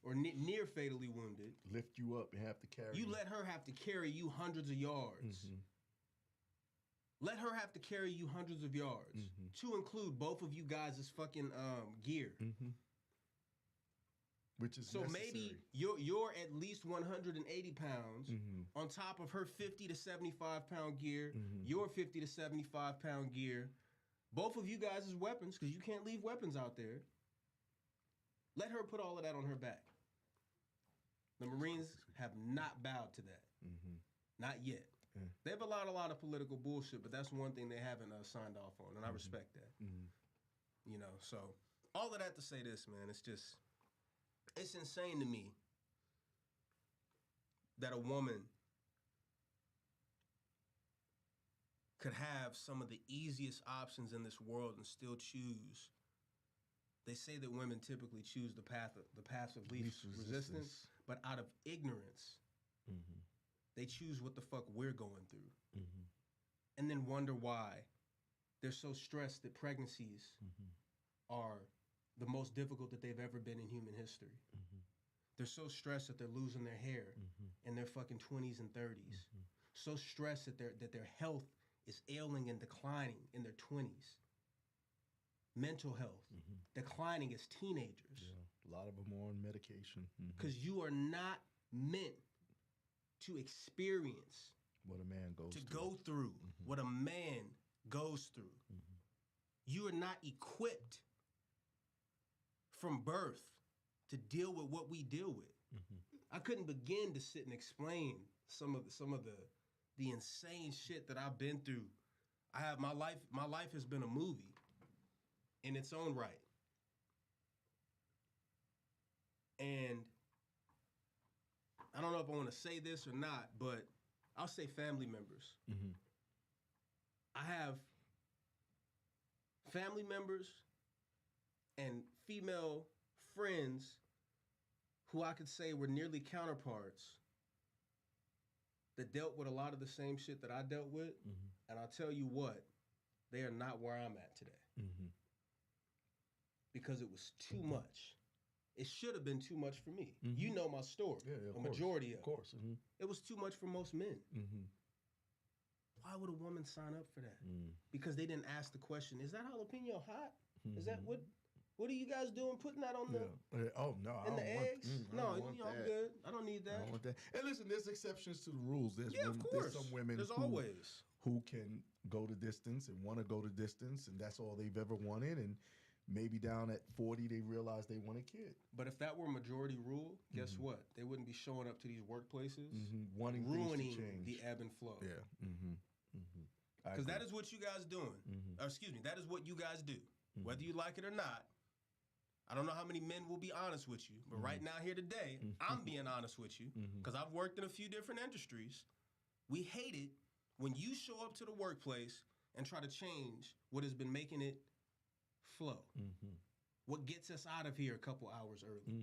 or near fatally wounded, lift you up and have to carry you. Let her have to carry you hundreds of yards. Let her have to carry you hundreds of yards to include both of you guys' fucking gear. Which is so necessary. Maybe you're at least 180 pounds on top of her 50 to 75 pound gear, your 50 to 75 pound gear. Both of you guys' weapons, because you can't leave weapons out there. Let her put all of that on her back. The Marines have not bowed to that. Not yet. They've allowed a lot of political bullshit, but that's one thing they haven't signed off on, and I respect that. You know, so all of that to say this, man. It's insane to me that a woman could have some of the easiest options in this world and still choose. They say that women typically choose the path of least resistance, but out of ignorance, they choose what the fuck we're going through, and then wonder why they're so stressed that pregnancies are the most difficult that they've ever been in human history. They're so stressed that they're losing their hair in their fucking 20s and 30s. So stressed that their health is ailing and declining in their 20s. Mental health declining as teenagers. Yeah, a lot of them are on medication. Because you are not meant to experience What a man goes through. go through what a man goes through. You are not equipped from birth to deal with what we deal with. I couldn't begin to sit and explain some of the insane shit that I've been through. I have my life has been a movie in its own right. And I don't know if I want to say this or not, but I'll say family members. I have family members and female friends who I could say were nearly counterparts that dealt with a lot of the same shit that I dealt with. And I'll tell you what, they are not where I'm at today. Because it was too much. It should have been too much for me. You know my story. Yeah, a majority of it. Of course. It was too much for most men. Why would a woman sign up for that? Because they didn't ask the question, is that jalapeno hot? Is that what are you guys doing putting that on the Oh no, in I the don't want, eggs? No, I don't you want know, I'm that. good. I don't need that. I don't want that. And listen, there's exceptions to the rules. There's Of course. There's some women There's always who can go the distance and want to go the distance, and that's all they've ever wanted. And maybe down at 40, they realize they want a kid. But if that were majority rule, guess what? They wouldn't be showing up to these workplaces Wanting ruining things to change. the ebb and flow. Yeah. Because that is what you guys doing. Or excuse me, that is what you guys do. Whether you like it or not. I don't know how many men will be honest with you, but right now here today, I'm being honest with you because I've worked in a few different industries. We hate it when you show up to the workplace and try to change what has been making it flow. What gets us out of here a couple hours early.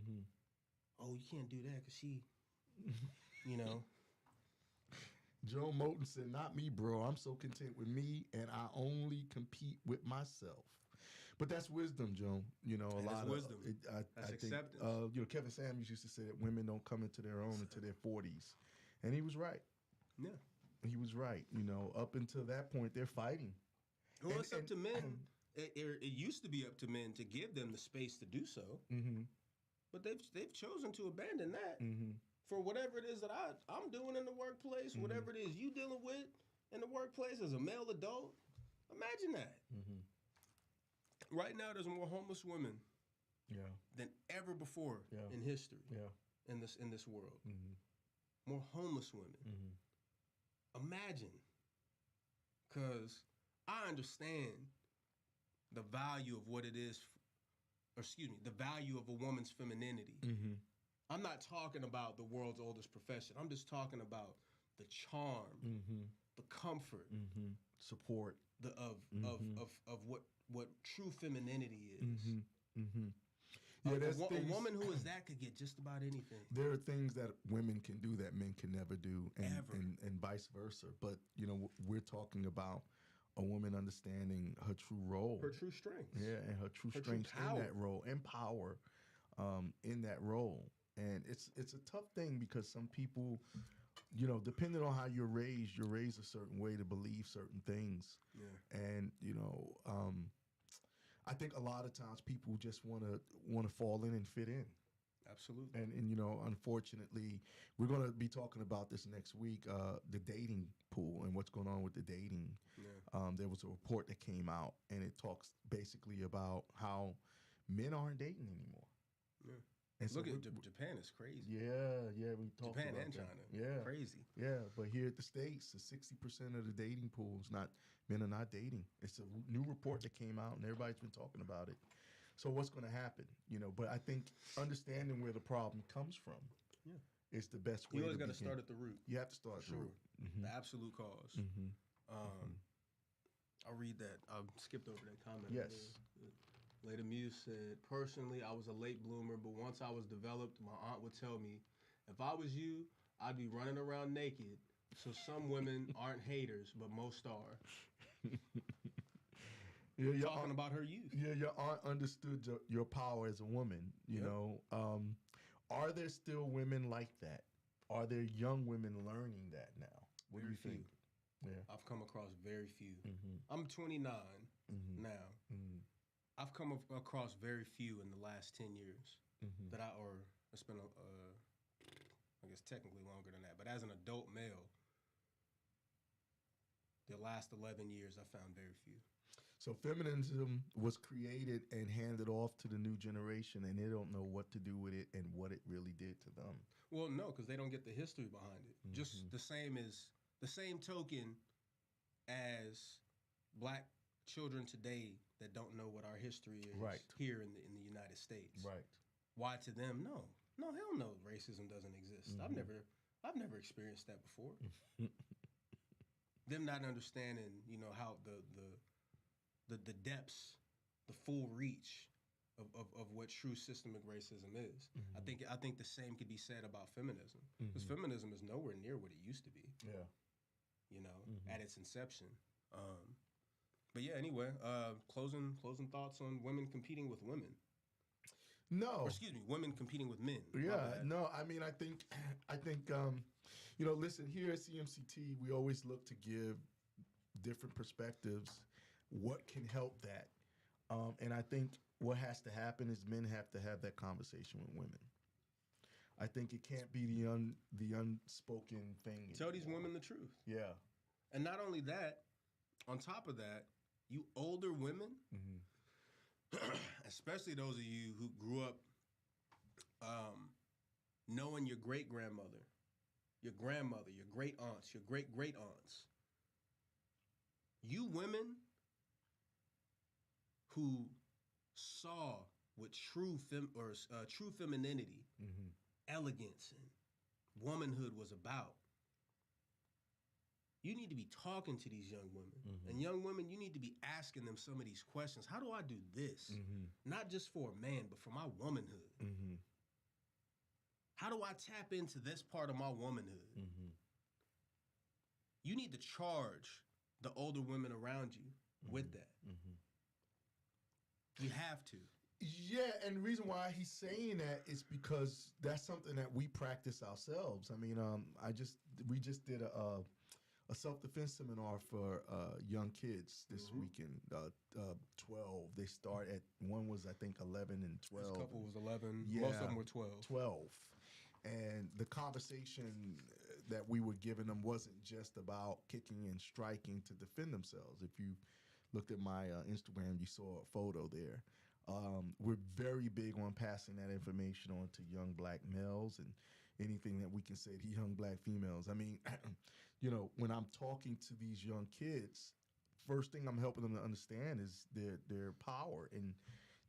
Oh, you can't do that because she, you know. Joe Moten said, not me, bro. I'm so content with me, and I only compete with myself. But that's wisdom, Joe. You know, a lot of wisdom. I think, acceptance. Kevin Samuels used to say that women don't come into their own until their 40s, and he was right. Yeah, he was right. You know, up until that point, they're fighting. Well, it's up to men. It used to be up to men to give them the space to do so, but they've chosen to abandon that for whatever it is that I'm doing in the workplace, whatever it is you dealing with in the workplace as a male adult. Imagine that. Right now, there's more homeless women than ever before in history. In this world, more homeless women. Imagine, because I understand the value of what it is, the value of a woman's femininity. I'm not talking about the world's oldest profession. I'm just talking about the charm, the comfort, support, of what true femininity is. Yeah, a woman who is that could get just about anything. There are things that women can do that men can never do, and vice versa. But you know, we're talking about a woman understanding her true role, her true strengths, and her true strengths in that role, and power in that role. And it's a tough thing because some people, you know, depending on how you're raised a certain way to believe certain things. And you know, I think a lot of times people just want to fall in and fit in. Absolutely. And you know, unfortunately, we're going to be talking about this next week, the dating pool and what's going on with the dating. There was a report that came out, and it talks basically about how men aren't dating anymore. And look at Japan is crazy. Yeah, we talked Japan about and that. China. Yeah, crazy. Yeah, but here at the States, 60% of the dating pools, men are not dating. It's a new report that came out, and everybody's been talking about it. So what's going to happen? But I think understanding where the problem comes from Yeah. is the best way You always to got to begin. start at the root. You have to start For at the sure. root. Mm-hmm. The absolute cause. Mm-hmm. I'll read that. I skipped over that comment. Yes. Lady Muse said, personally, I was a late bloomer, but once I was developed, my aunt would tell me, if I was you, I'd be running around naked. So some women aren't haters, but most are. Yeah, Talking about her youth. Yeah, your aunt understood your power as a woman. Yep. Are there still women like that? Are there young women learning that now? What do Very you think? few. Yeah. I've come across very few. Mm-hmm. I'm 29 Mm-hmm. now. Mm-hmm. I've come across very few in the last 10 years Mm-hmm. it's been, I guess technically longer than that, but as an adult male, the last 11 years, I found very few. So feminism was created and handed off to the new generation, and they don't know what to do with it and what it really did to them. Well, no, because they don't get the history behind it. Mm-hmm. Just the same token as black children today that don't know what our history is Right. here in the United States. Right. Why to them? No, hell no, racism doesn't exist. Mm-hmm. I've never experienced that before. Them not understanding, how the depths, the full reach of what true systemic racism is. Mm-hmm. I think the same could be said about feminism, because Mm-hmm. feminism is nowhere near what it used to be. Yeah. At its inception. But yeah, anyway, closing thoughts on women competing with women. No. Or excuse me, women competing with men. Yeah, no, I mean, I think, listen, here at CMCT, we always look to give different perspectives, what can help that. And I think what has to happen is men have to have that conversation with women. I think it can't be the unspoken thing. Tell these women the truth. Yeah. And not only that, on top of that, you older women, especially those of you who grew up knowing your great-grandmother, your grandmother, your great-aunts, your great-great-aunts, you women who saw what true femininity, elegance, and womanhood was about, you need to be talking to these young women. And young women, you need to be asking them some of these questions. How do I do this? Not just for a man, but for my womanhood. How do I tap into this part of my womanhood? You need to charge the older women around you with that. You have to. Yeah, and the reason why he's saying that is because that's something that we practice ourselves. I mean, we just did a self-defense seminar for young kids this weekend. 12. They start at, one was I think 11 and 12. This couple was 11. Yeah, Most of them were 12. 12. And the conversation that we were giving them wasn't just about kicking and striking to defend themselves. If you looked at my Instagram, you saw a photo there. We're very big on passing that information on to young black males and anything that we can say to young black females. I mean, when I'm talking to these young kids, first thing I'm helping them to understand is their power and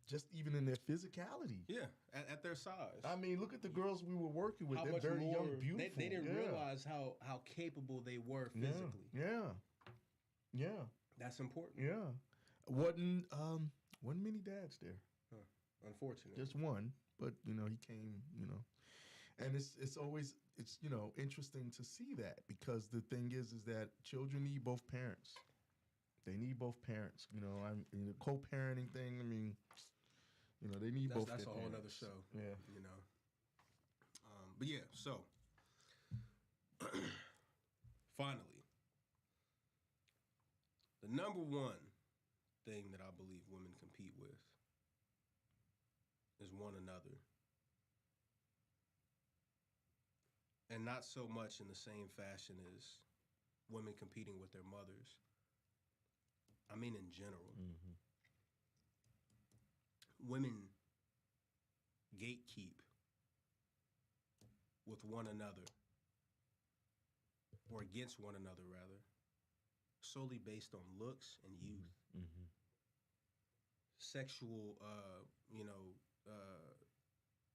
just even in their physicality. Yeah, at their size. I mean, look at the girls we were working with. They're very young, beautiful. They didn't realize how capable they were physically. Yeah. That's important. Yeah. Wasn't many dads there. Unfortunately. Just one, but he came, and it's always interesting to see that, because the thing is that children need both parents. They need both parents. I'm in the co-parenting thing. I mean, they need both. That's a whole parents. other show. Yeah. But yeah, so finally, the number one thing that I believe women compete with is one another. And not so much in the same fashion as women competing with their mothers. I mean in general. Women gatekeep with one another, or against one another rather, solely based on looks and youth. sexual,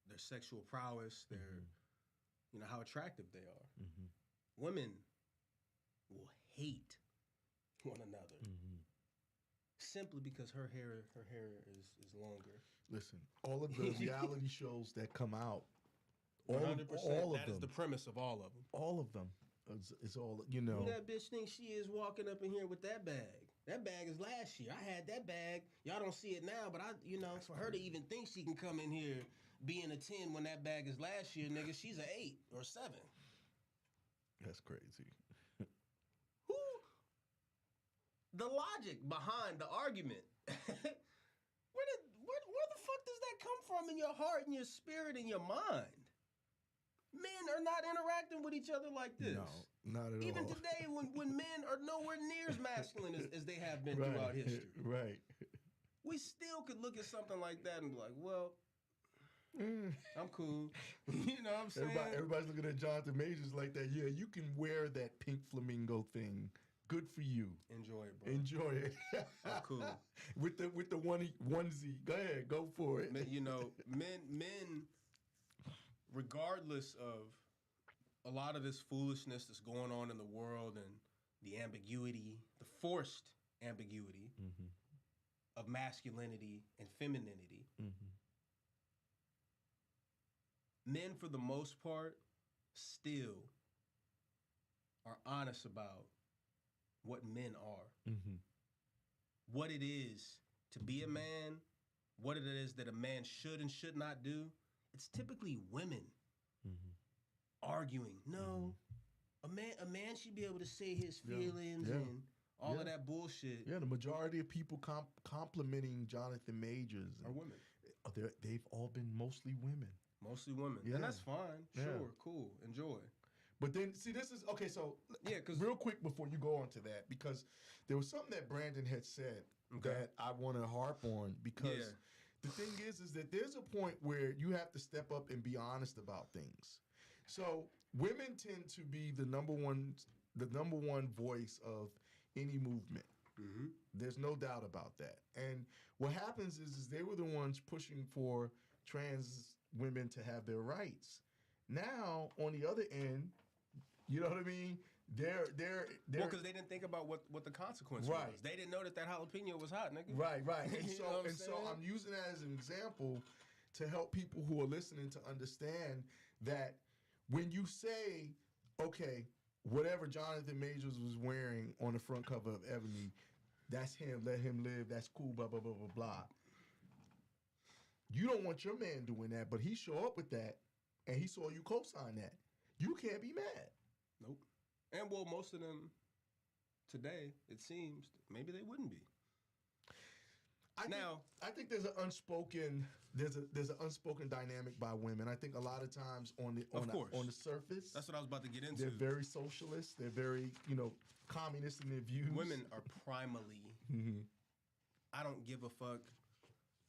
their sexual prowess, their, how attractive they are. Women will hate one another simply because her hair is longer. Listen, all of the reality shows that come out, 100%. all of That them, is the premise of all of them. all of them, it's all Who that bitch thinks she is walking up in here with that bag? That bag is last year. I had that bag. Y'all don't see it now, but for her to even think she can come in here being a 10 when that bag is last year, nigga, she's an 8 or 7. That's crazy. Who? The logic behind the argument. Where the fuck does that come from in your heart and your spirit and your mind? Men are not interacting with each other like this. No, not at Even all. today, when men are nowhere near as masculine as they have been throughout history. Right. We still could look at something like that and be like, well, I'm cool. You know what I'm saying? Everybody's looking at Jonathan Majors like that. Yeah, you can wear that pink flamingo thing. Good for you. Enjoy it, bro. Enjoy it. I'm cool. with the onesie. Go ahead, go for it. Men, regardless of a lot of this foolishness that's going on in the world and the ambiguity, the forced ambiguity of masculinity and femininity, men, for the most part, still are honest about what men are. What it is to be a man, what it is that a man should and should not do. It's typically women arguing. No, a man should be able to say his feelings and all of that bullshit. Yeah, the majority of people complimenting Jonathan Majors are women. They've all been mostly women. Mostly women. Yeah. And that's fine. Sure, cool, enjoy. But then, see, this is, okay, so because real quick before you go on to that, because there was something that Brandon had said that I want to harp on, because the thing is that there's a point where you have to step up and be honest about things. So women tend to be the number one voice of any movement. There's no doubt about that. And what happens is they were the ones pushing for trans women to have their rights. Now, on the other end, you know what I mean? They're because they didn't think about what the consequence was. They didn't know that jalapeno was hot, nigga. Right. And so I'm using that as an example to help people who are listening to understand that when you say, okay, whatever Jonathan Majors was wearing on the front cover of Ebony, that's him, let him live, that's cool, blah, blah, blah, blah, blah. You don't want your man doing that, but he show up with that, and he saw you co-sign that. You can't be mad. Nope. And well, most of them today, it seems, maybe they wouldn't be. I think there's an unspoken dynamic by women. I think a lot of times on the surface, that's what I was about to get into. They're very socialist. They're very communist in their views. Women are primally. I don't give a fuck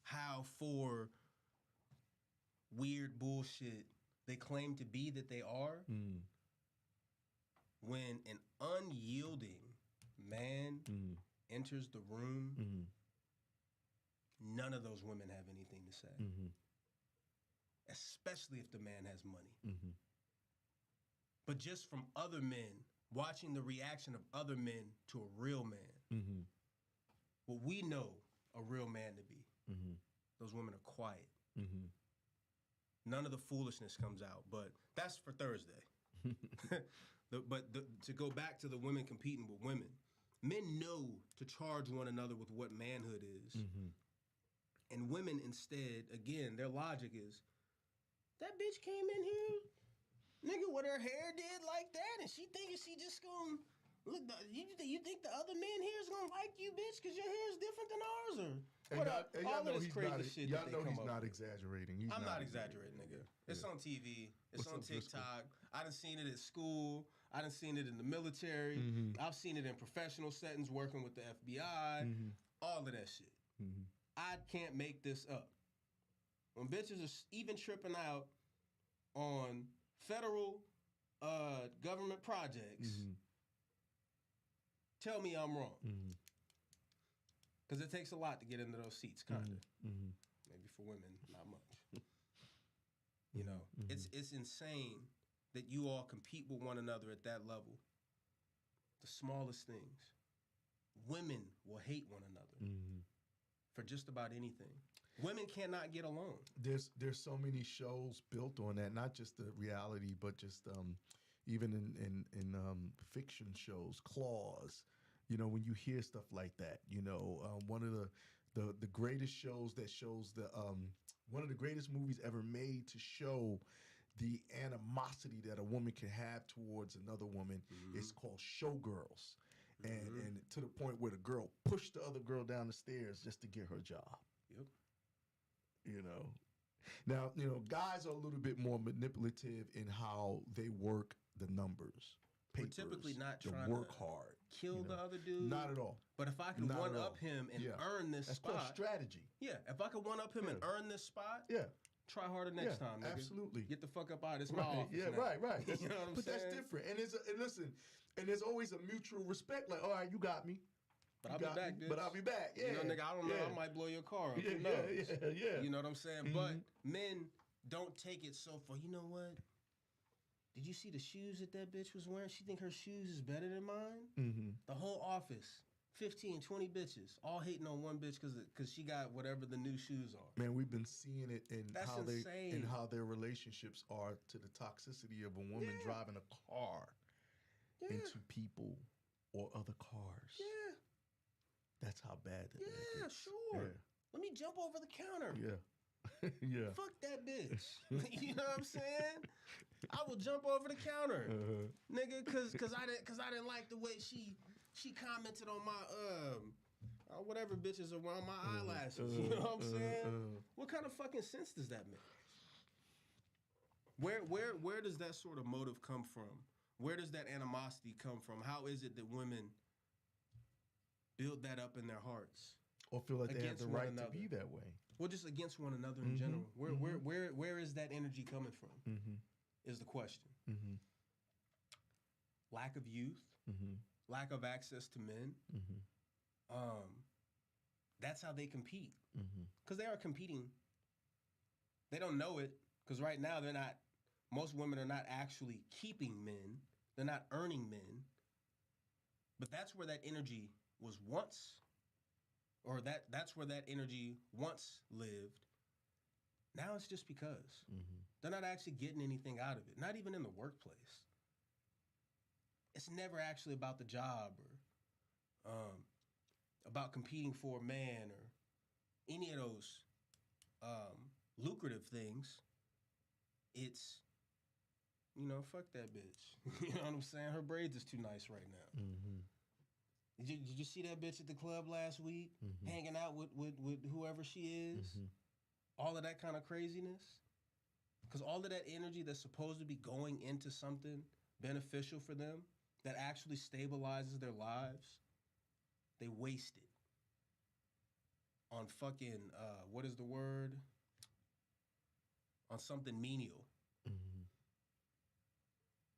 how for weird bullshit they claim to be that they are. When an unyielding man enters the room, none of those women have anything to say. Especially if the man has money. But just from other men, watching the reaction of other men to a real man, what we know a real man to be, those women are quiet. None of the foolishness comes out, but that's for Thursday. To go back to the women competing with women, men know to charge one another with what manhood is. And women instead, again, their logic is, that bitch came in here, nigga, with her hair did like that, and she thinking she just gonna, look, you think the other men here is gonna like you, bitch, because your hair is different than ours, or all of this crazy shit that they come up with. Y'all know he's not exaggerating. I'm not exaggerating, nigga. It's on TV. It's on TikTok. I done seen it at school. I done seen it in the military. I've seen it in professional settings, working with the FBI. All of that shit. I can't make this up. When bitches are even tripping out on federal government projects, tell me I'm wrong. Because it takes a lot to get into those seats, kind of. Mm-hmm. Maybe for women, not much. You know, it's insane that you all compete with one another at that level. The smallest things. Women will hate one another for just about anything. Women cannot get along. There's so many shows built on that, not just the reality, but just even in fiction shows, Claws. You know, when you hear stuff like that, you know, one of the greatest shows that shows the one of the greatest movies ever made to show the animosity that a woman can have towards another woman is called Showgirls. And to the point where the girl pushed the other girl down the stairs just to get her job. Yep. You know, now, you know, guys are a little bit more manipulative in how they work the numbers. Papers, We're typically not to trying work to hard. kill the other dude. Not at all. But if I could Not one at up all. him and Yeah. earn this That's spot. called strategy. Yeah, if I could one up him and earn this spot, try harder next time, nigga. Absolutely. Get the fuck up out of this my Right. office. Yeah, now. right. You know what I'm but saying? that's different. And listen, and there's always a mutual respect. Like, all right, you got me. But I'll be back, bitch. But I'll be back. Yeah. You know, nigga, I don't know. I might blow your car up. Yeah, Who knows? yeah. You know what I'm saying? But men don't take it so far. You know what? Did you see the shoes that bitch was wearing? She think her shoes is better than mine? Mm-hmm. The whole office, 15, 20 bitches, all hating on one bitch because she got whatever the new shoes are. Man, we've been seeing it in That's how insane. how their relationships are to the toxicity of a woman driving a car into people or other cars. Yeah. That's how bad that Yeah, is. sure. Yeah. Let me jump over the counter. Yeah. Yeah. Fuck that bitch. You know what I'm saying? I will jump over the counter, nigga, cause I didn't like the way she commented on my whatever bitches around my eyelashes. You know what I'm saying? What kind of fucking sense does that make? Where does that sort of motive come from? Where does that animosity come from? How is it that women build that up in their hearts? Or feel like they have the right another. to be that way. Well, just against one another in general. Where is that energy coming from? Is the question. Lack of youth, lack of access to men. That's how they compete. Because they are competing. They don't know it. Because right now most women are not actually keeping men. They're not earning men. But that's where that energy was once, or that's where that energy once lived. Now it's just because. They're not actually getting anything out of it, not even in the workplace. It's never actually about the job or about competing for a man or any of those lucrative things. It's, you know, fuck that bitch. You know what I'm saying? Her braids is too nice right now. Did you see that bitch at the club last week, hanging out with whoever she is? All of that kind of craziness? Because all of that energy that's supposed to be going into something beneficial for them, that actually stabilizes their lives, they waste it on fucking, what is the word? On something menial.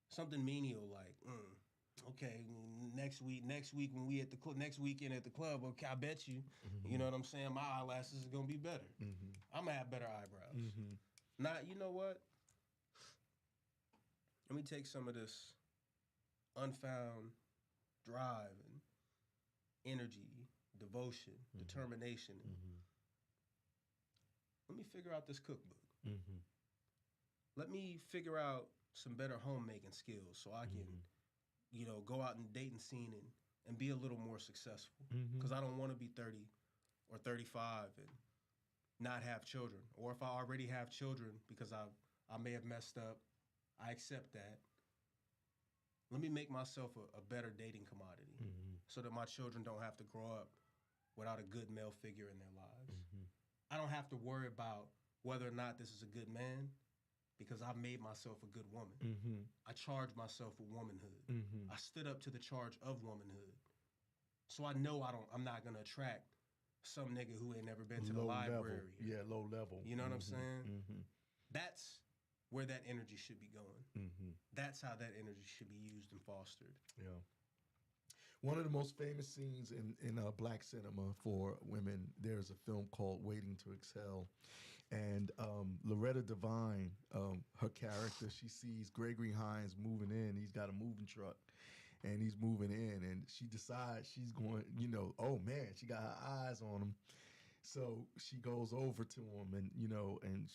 Something menial like, okay, next week when we at the next weekend at the club, okay, I bet you, you know what I'm saying, my eyelashes are gonna be better. I'm gonna have better eyebrows. Not, you know what? Let me take some of this unfound drive and energy, devotion, determination. Let me figure out this cookbook. Let me figure out some better homemaking skills so I can, you know, go out and dating scene and be a little more successful. Because I don't want to be 30 or 35 and not have children. Or if I already have children because I may have messed up, I accept that. Let me make myself a better dating commodity so that my children don't have to grow up without a good male figure in their lives. I don't have to worry about whether or not this is a good man because I've made myself a good woman. I charged myself with womanhood. I stood up to the charge of womanhood. So I know I'm not going to attract some nigga who ain't never been to the library. Yeah, low level. You know what I'm saying? That's where that energy should be going. That's how that energy should be used and fostered. Yeah. One of the most famous scenes in black cinema for women, there's a film called Waiting to Exhale. And Loretta Devine, her character, she sees Gregory Hines moving in. He's got a moving truck and he's moving in. And she decides she's going, oh man, she got her eyes on him. So she goes over to him and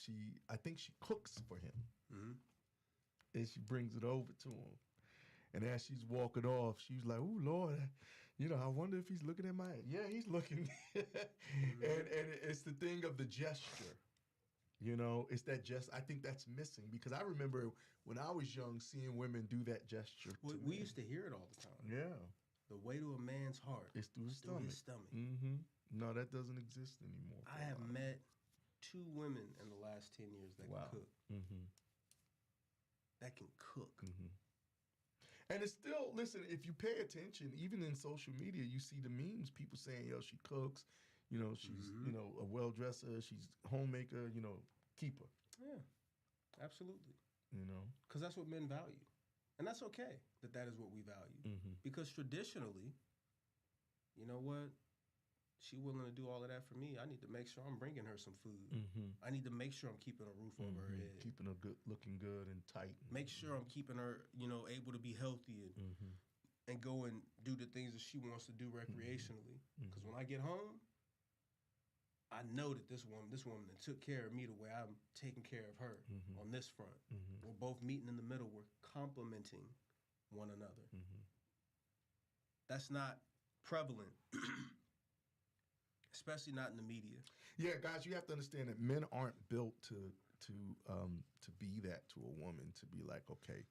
I think she cooks for him Mm-hmm. and she brings it over to him. And as she's walking off, she's like, "Oh Lord, I wonder if he's looking at my." Yeah, he's looking. And it's the thing of the gesture. It's that I think that's missing because I remember when I was young seeing women do that gesture. We used to hear it all the time. Yeah, The way to a man's heart it's through his stomach. Mm-hmm. No, that doesn't exist anymore. I have met 2 women in the last 10 years that can cook. Mm-hmm. That can cook. Mm-hmm. And it's still, listen, if you pay attention, even in social media, you see the memes, people saying, yo, she cooks, she's, a well-dresser, she's homemaker, keep her. Yeah, absolutely. Because that's what men value. And that's okay that is what we value. Mm-hmm. Because traditionally, you know what? She willing to do all of that for me. I need to make sure I'm bringing her some food. Mm-hmm. I need to make sure I'm keeping a roof over her head. Keeping her good, looking good and tight. Make sure I'm keeping her, able to be healthy and go and do the things that she wants to do recreationally. Because when I get home, I know that this woman that took care of me the way I'm taking care of her on this front. We're both meeting in the middle. We're complementing one another. That's not prevalent. Especially not in the media. Yeah, guys, you have to understand that men aren't built to be that to a woman, to be like, okay,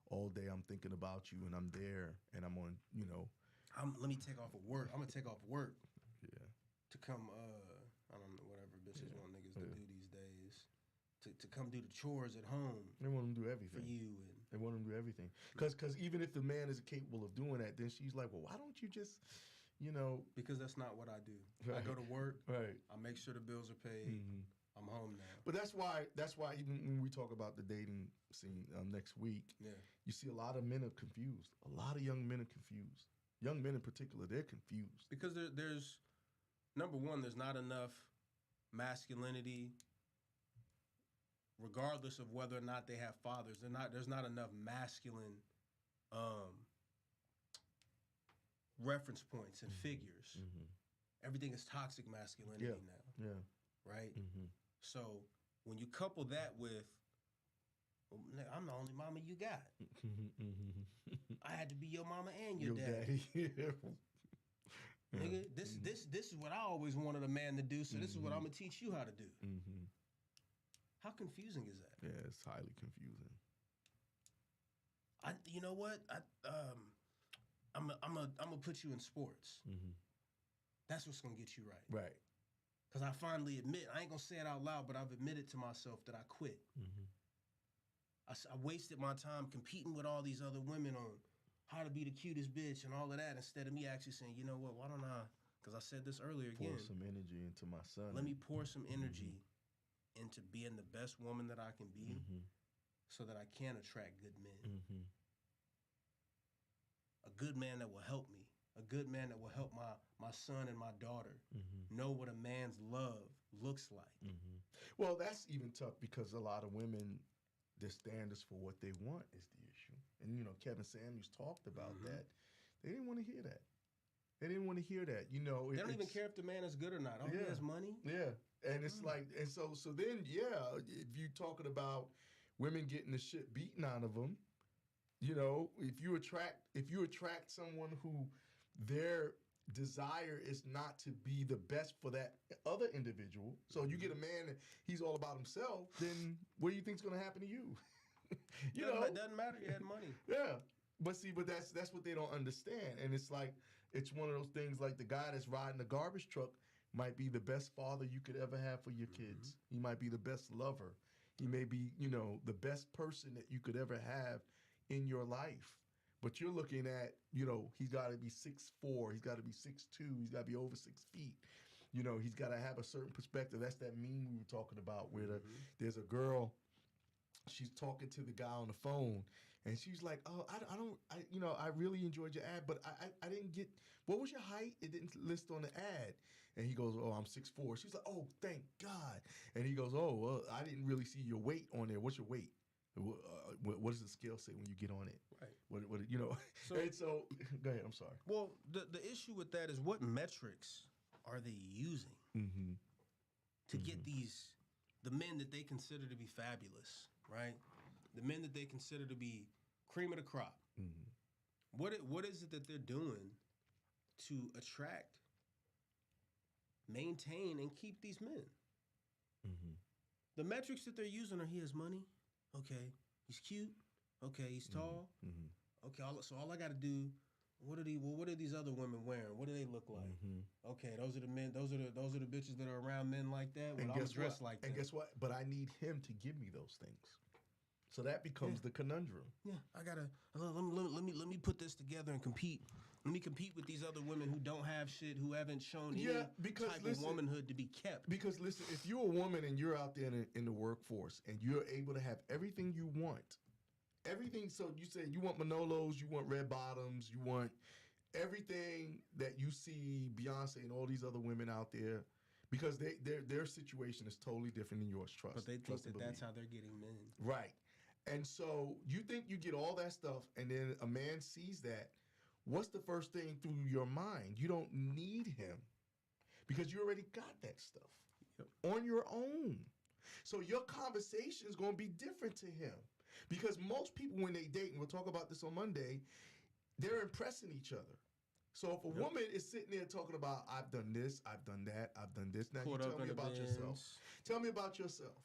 all day I'm thinking about you and I'm there and I'm on, let me take off of work. I'm gonna take off work. Yeah. To come, I don't know, whatever bitches want niggas to do these days. To come do the chores at home. They want them to do everything for you. They want them to do everything. Because even if the man is capable of doing that, then she's like, well, why don't you just, because that's not what I do. Right. I go to work. Right. I make sure the bills are paid. I'm home now. But that's why even when we talk about the dating scene next week, you see a lot of men are confused. A lot of young men are confused. Young men in particular, they're confused because there's number one, there's not enough masculinity. Regardless of whether or not they have fathers, there's not enough masculine reference points and figures. Everything is toxic masculinity now. Yeah. Right? So when you couple that with, I'm the only mama you got. I had to be your mama and your daddy. Nigga, this is what I always wanted a man to do, so this is what I'm going to teach you how to do. How confusing is that? Yeah, it's highly confusing. You know what? I'm gonna put you in sports. That's what's gonna get you right. Right. Because I finally admit, I ain't gonna say it out loud, but I've admitted to myself that I quit. I wasted my time competing with all these other women on how to be the cutest bitch and all of that, instead of me actually saying, you know what? Why don't I? Because I said this earlier again. Pour some energy into my son. Let me pour some energy into being the best woman that I can be, so that I can attract good men. A good man that will help me. A good man that will help my son and my daughter know what a man's love looks like. Well, that's even tough because a lot of women, their standards for what they want is the issue. And, Kevin Samuels talked about that. They didn't want to hear that. They didn't want to hear that. They don't even care if the man is good or not. Oh, he has money? Yeah. And it's like, and so then, if you're talking about women getting the shit beaten out of them, if you attract someone who their desire is not to be the best for that other individual, so you get a man that he's all about himself, then what do you think's going to happen to you? It doesn't matter. You had money. Yeah. But that's what they don't understand. And it's like, it's one of those things like the guy that's riding the garbage truck might be the best father you could ever have for your kids. He might be the best lover. He may be, the best person that you could ever have in your life. But you're looking at, he's got to be 6'4", he's got to be 6'2", he's got to be over 6 feet. He's got to have a certain perspective. That's that meme we were talking about where there's a girl, she's talking to the guy on the phone, And she's like, "Oh, I really enjoyed your ad, but I didn't get what was your height? It didn't list on the ad." And he goes, "Oh, I'm 6'4". She's like, "Oh, thank God." And he goes, "Oh, well, I didn't really see your weight on there. What's your weight? What does the scale say when you get on it? Right. What you know?" So, and so, go ahead. I'm sorry. well, the issue with that is what metrics are they using Mm-hmm. to get the men that they consider to be fabulous, right? The men that they consider to be cream of the crop. Mm-hmm. What is it that they're doing to attract, maintain, and keep these men? Mm-hmm. The metrics that they're using are he has money, okay, he's cute, okay, he's tall, Mm-hmm. okay. So all I got to do, what are these other women wearing? What do they look like? Mm-hmm. Okay, those are the men. Those are the bitches that are around men like that. Well, And I'm guess dressed what? like And that. guess what? But I need him to give me those things. So that becomes the conundrum. Yeah, I gotta let me put this together and compete. Let me compete with these other women who don't have shit, who haven't shown any type of womanhood to be kept. Because listen, if you're a woman and you're out there in the workforce and you're able to have everything you want, everything. So you say you want Manolos, you want red bottoms, you want everything that you see Beyonce and all these other women out there, because their situation is totally different than yours. But they think that that's how they're getting men. Right. And so you think you get all that stuff, and then a man sees that. What's the first thing through your mind? You don't need him because you already got that stuff on your own. So your conversation is going to be different to him because most people, when they date, and we'll talk about this on Monday, they're impressing each other. So if a woman is sitting there talking about, "I've done this, I've done that, I've done this," now you tell me about yourself. Tell me about yourself.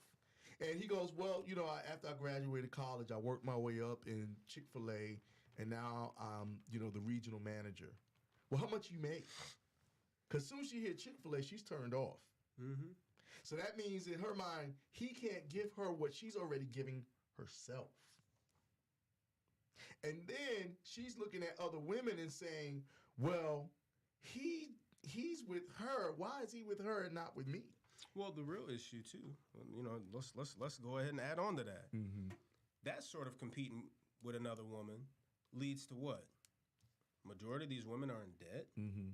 And he goes, "Well, after I graduated college, I worked my way up in Chick-fil-A, and now I'm, the regional manager." Well, how much you make? Because soon as she hit Chick-fil-A, she's turned off. Mm-hmm. So that means in her mind, he can't give her what she's already giving herself. And then she's looking at other women and saying, "Well, he's with her. Why is he with her and not with me?" Well, the real issue too, let's go ahead and add on to that. Mm-hmm. That sort of competing with another woman leads to what? Majority of these women are in debt. Mm-hmm.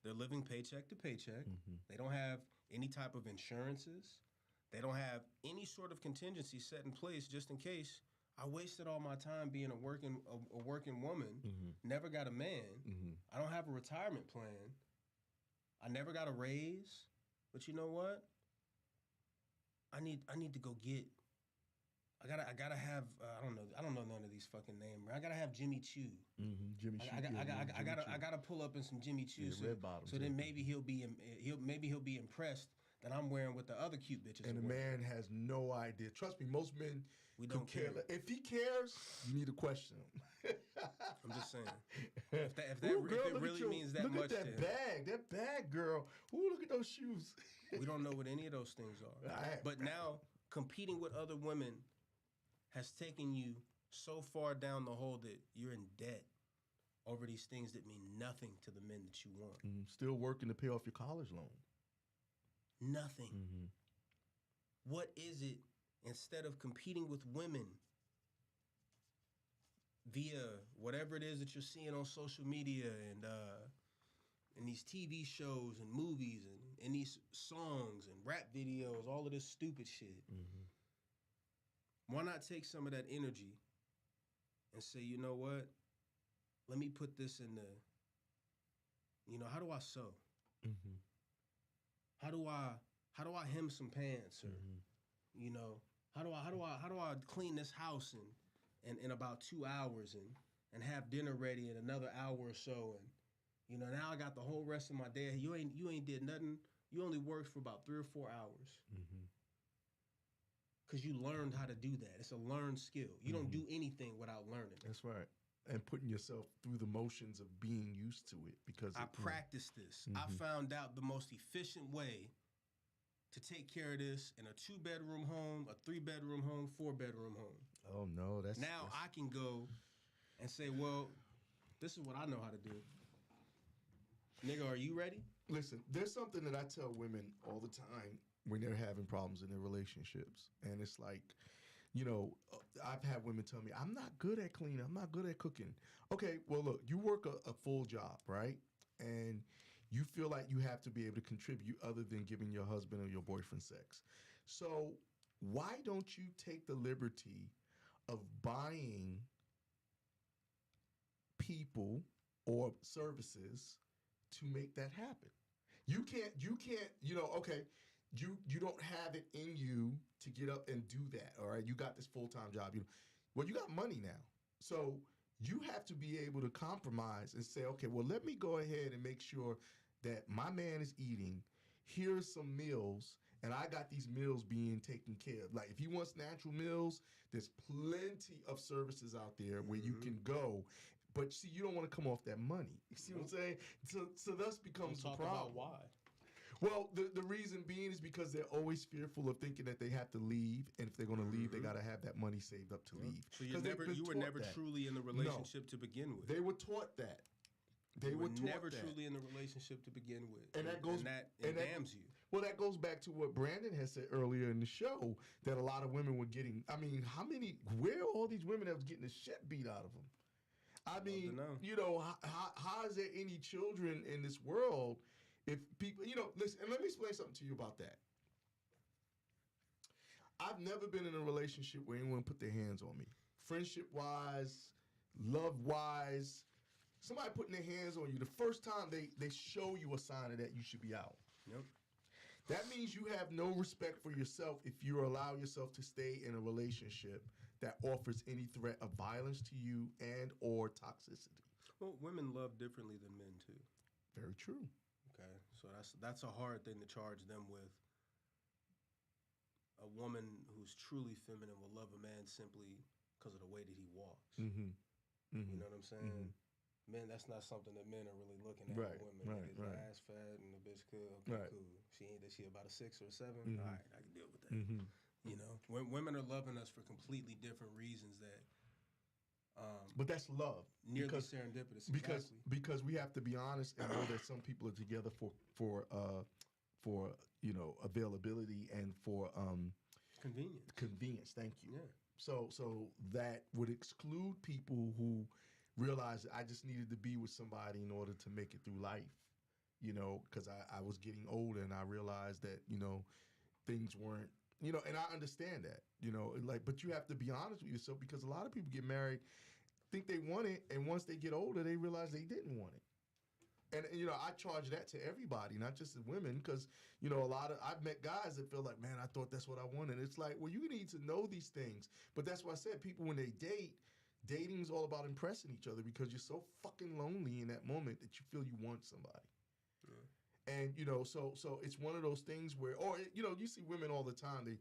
They're living paycheck to paycheck. Mm-hmm. They don't have any type of insurances. They don't have any sort of contingency set in place just in case I wasted all my time being a working woman, never got a man. Mm-hmm. I don't have a retirement plan. I never got a raise. But you know what? I need to go get. I gotta have. I don't know none of these fucking names. I gotta have Jimmy Choo. Mm-hmm. Jimmy Choo. I gotta pull up in some Jimmy Choo. So then maybe he'll be impressed that I'm wearing what the other cute bitches. And are the wearing. man has no idea. Trust me, most men We don't care. If he cares, you need to question him. I'm just saying. If it really means that much look at that to him. bag. That bag, girl. Ooh, look at those shoes. We don't know what any of those things are. But now competing with other women has taken you so far down the hole that you're in debt over these things that mean nothing to the men that you want. Mm-hmm. Still working to pay off your college loan. Nothing. Mm-hmm. What is it, instead of competing with women via whatever it is that you're seeing on social media and these TV shows and movies and these songs and rap videos, all of this stupid shit. Why not take some of that energy and say, you know what? Let me put this in how do I sew? Mm-hmm. How do I hem some pants, or how do I clean this house in about 2 hours and have dinner ready in another hour or so, and now I got the whole rest of my day. You ain't did nothing. You only worked for about 3 or 4 hours. Because you learned how to do that. It's a learned skill. You don't do anything without learning. That's right. And putting yourself through the motions of being used to it, because I practiced this. I found out the most efficient way to take care of this in a 2-bedroom home, a 3-bedroom home, 4-bedroom home. Oh no, that's I can go and say, well, this is what I know how to do. Nigga, are you ready? Listen, there's something that I tell women all the time when they're having problems in their relationships, and it's like, I've had women tell me, I'm not good at cleaning, I'm not good at cooking. Okay, well, look, you work a full job, right? And you feel like you have to be able to contribute other than giving your husband or your boyfriend sex. So why don't you take the liberty of buying people or services to make that happen? Okay, you don't have it in you to get up and do that. All right, you got this full-time job. Well, you got money now. So you have to be able to compromise and say, okay, well, let me go ahead and make sure that my man is eating. Here's some meals, and I got these meals being taken care of. Like if he wants natural meals, there's plenty of services out there where you can go. But see, you don't want to come off that money. You see what I'm saying? So thus becomes the Talk problem. about why. Well, the reason being is because they're always fearful of thinking that they have to leave, and if they're going to leave, they got to have that money saved up to leave. So you were never truly in the relationship to begin with. They were taught that. They were taught never that. truly in the relationship to begin with, and that goes and that damns you. Well, that goes back to what Brandon had said earlier in the show, that a lot of women were getting. I mean, where are all these women that was getting the shit beat out of them? I mean, how is there any children in this world if people, listen, and let me explain something to you about that. I've never been in a relationship where anyone put their hands on me. Friendship-wise, love-wise, somebody putting their hands on you, the first time they show you a sign of that, you should be out. Yep. That means you have no respect for yourself if you allow yourself to stay in a relationship that offers any threat of violence to you and or toxicity. Well, women love differently than men too. Very true. Okay, so that's a hard thing to charge them with. A woman who's truly feminine will love a man simply because of the way that he walks. Mm-hmm. Mm-hmm. You know what I'm saying? Mm-hmm. Men, that's not something that men are really looking at. Right, Women, right, his right. ass fat and the bitch cool. Okay, Right. cool. Is she about a 6 or a 7? Mm-hmm. All right, I can deal with that. Mm-hmm. You know, women are loving us for completely different reasons that. But that's love. Nearly serendipitous. Because we have to be honest and know that some people are together for availability and for convenience. Convenience. Thank you. Yeah. So that would exclude people who realized that I just needed to be with somebody in order to make it through life. Because I was getting older and I realized that things weren't. And I understand that. But you have to be honest with yourself, because a lot of people get married, think they want it, and once they get older, they realize they didn't want it. And I charge that to everybody, not just the women, because I've met guys that feel like, man, I thought that's what I wanted. It's like, well, you need to know these things. But that's why I said, people, when they date, dating is all about impressing each other, because you're so fucking lonely in that moment that you feel you want somebody. Yeah. And so it's one of those things where, you see women all the time.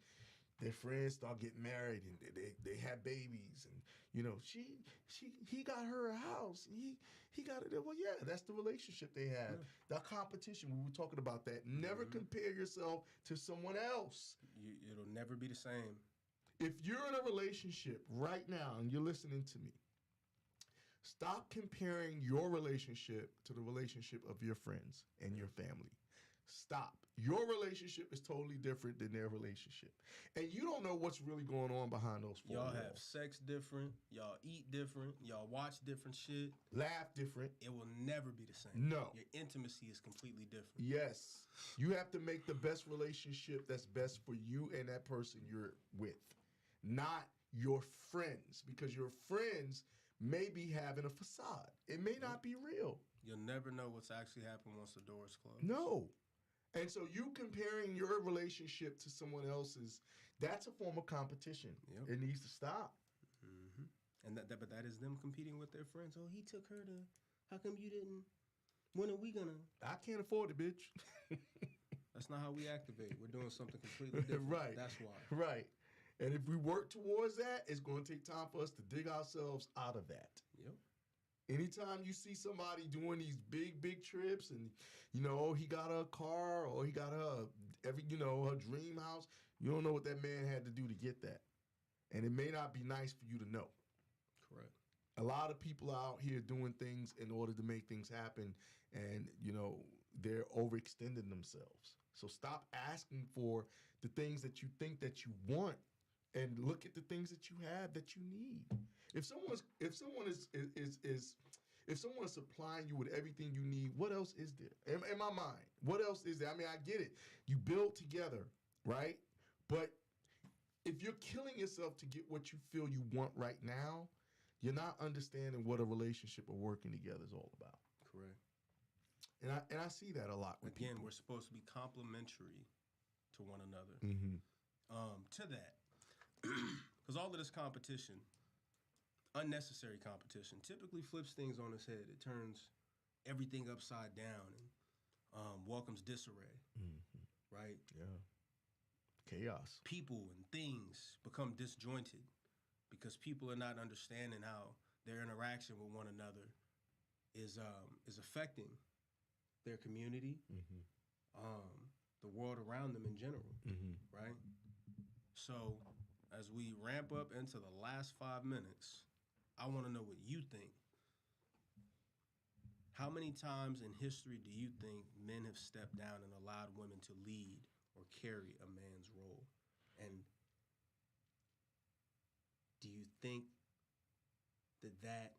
Their friends start getting married and they have babies, and he got her a house. He got it. Well, yeah, that's the relationship they have. Yeah. The competition. We were talking about that. Never compare yourself to someone else. It'll never be the same. If you're in a relationship right now and you're listening to me, stop comparing your relationship to the relationship of your friends and your family. Stop. Your relationship is totally different than their relationship. And you don't know what's really going on behind those four walls. Y'all have sex different. Y'all eat different. Y'all watch different shit. Laugh different. It will never be the same. No. Your intimacy is completely different. Yes. You have to make the best relationship that's best for you and that person you're with. Not your friends. Because your friends may be having a facade. It may not be real. You'll never know what's actually happened once the door is closed. No. And so you comparing your relationship to someone else's, that's a form of competition. Yep. It needs to stop. Mm-hmm. But that is them competing with their friends. Oh, he took her to, how come you didn't? When are we gonna? I can't afford it, bitch. That's not how we activate. We're doing something completely different. Right. That's why. Right. And if we work towards that, it's going to take time for us to dig ourselves out of that. Yep. Anytime you see somebody doing these big trips and, he got a car or he got her dream house, you don't know what that man had to do to get that. And it may not be nice for you to know. Correct. A lot of people are out here doing things in order to make things happen, and, they're overextending themselves. So stop asking for the things that you think that you want and look at the things that you have that you need. If someone is supplying you with everything you need, what else is there? In my mind, what else is there? I mean, I get it. You build together, right? But if you're killing yourself to get what you feel you want right now, you're not understanding what a relationship or working together is all about. Correct. And I see that a lot with Again, people. we're supposed to be complementary to one another. Mm-hmm. To that, because all of this competition, unnecessary competition, typically flips things on its head. It turns everything upside down and welcomes disarray, Mm-hmm. right? Yeah. Chaos. People and things become disjointed because people are not understanding how their interaction with one another is affecting their community, Mm-hmm. the world around them in general, Mm-hmm. right? So, as we ramp up into the last 5 minutes, I want to know what you think. How many times in history do you think men have stepped down and allowed women to lead or carry a man's role? And do you think that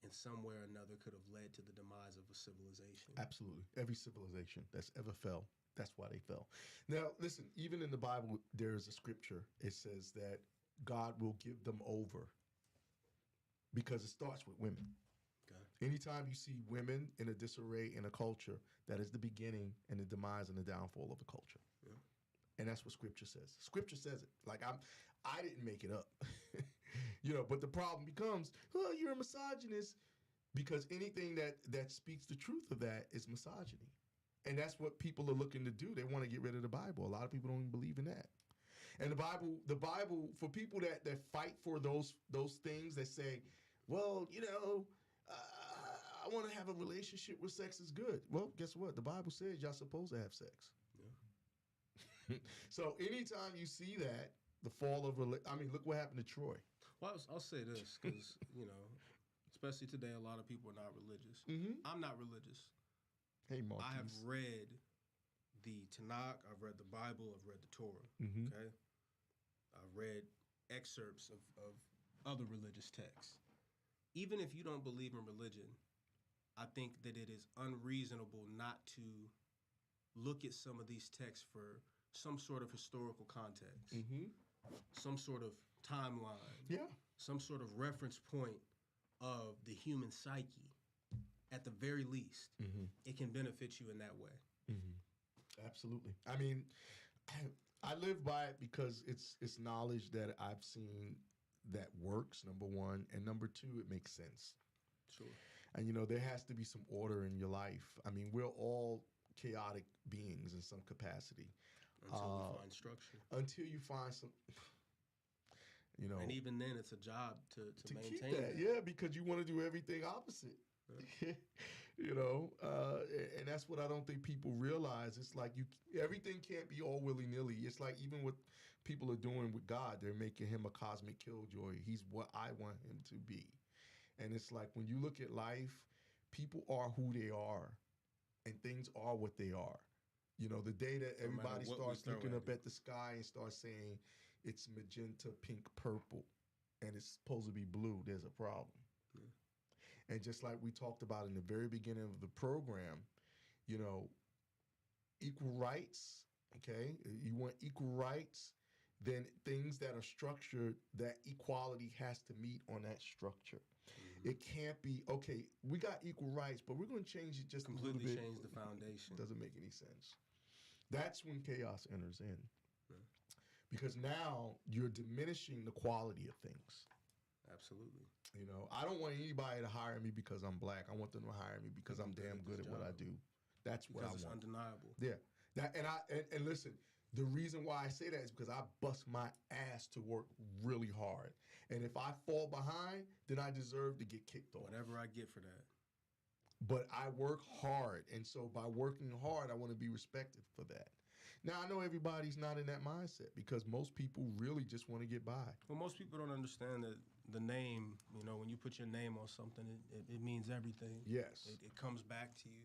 in some way or another could have led to the demise of a civilization? Absolutely. Every civilization that's ever fell, that's why they fell. Now, listen, even in the Bible, there is a scripture. It says that God will give them over because it starts with women. Okay. Anytime you see women in a disarray in a culture, that is the beginning and the demise and the downfall of a culture. Yeah. And that's what scripture says. Scripture says it. Like I didn't make it up. But the problem becomes, oh, you're a misogynist, because anything that speaks the truth of that is misogyny. And that's what people are looking to do. They want to get rid of the Bible. A lot of people don't even believe in that. And the Bible, for people that fight for those things, that say, well, I want to have a relationship where sex is good. Well, guess what? The Bible says y'all supposed to have sex. Yeah. So anytime you see that, the fall of look what happened to Troy. Well, I'll say this because, especially today, a lot of people are not religious. Mm-hmm. I'm not religious. Hey, Marquise. I have read the Tanakh, I've read the Bible, I've read the Torah, Mm-hmm. okay? I've read excerpts of other religious texts. Even if you don't believe in religion, I think that it is unreasonable not to look at some of these texts for some sort of historical context, Mm-hmm. some sort of timeline, Yeah. some sort of reference point of the human psyche. At the very least, Mm-hmm. it can benefit you in that way. Mm-hmm. Absolutely. I mean, I live by it because it's knowledge that I've seen that works, number one. And number two, it makes sense. Sure. And, there has to be some order in your life. I mean, we're all chaotic beings in some capacity. Until we find structure. Until you find some, And even then, it's a job to keep maintain that. Yeah, because you want to do everything opposite. Yeah. And that's what I don't think people realize. It's like everything can't be all willy-nilly. It's like even what people are doing with God, they're making him a cosmic killjoy. He's what I want him to be. And it's like when you look at life, people are who they are and things are what they are. The day that everybody starts looking up at the sky and starts saying it's magenta, pink, purple, and it's supposed to be blue, there's a problem. Yeah. And just like we talked about in the very beginning of the program, equal rights, okay? You want equal rights, then things that are structured, that equality has to meet on that structure. Mm-hmm. It can't be, okay, we got equal rights, but we're going to change it just completely a little bit. Change the foundation. Doesn't make any sense. That's when chaos enters in. Yeah. Because now you're diminishing the quality of things. Absolutely. I don't want anybody to hire me because I'm black. I want them to hire me because I'm damn good at what I do. That's what I want. It's undeniable. Yeah. And listen, the reason why I say that is because I bust my ass to work really hard. And if I fall behind, then I deserve to get kicked off. Whatever I get for that. But I work hard. And so by working hard, I want to be respected for that. Now, I know everybody's not in that mindset because most people really just want to get by. Well, most people don't understand that the name, when you put your name on something, it means everything. Yes. It comes back to you.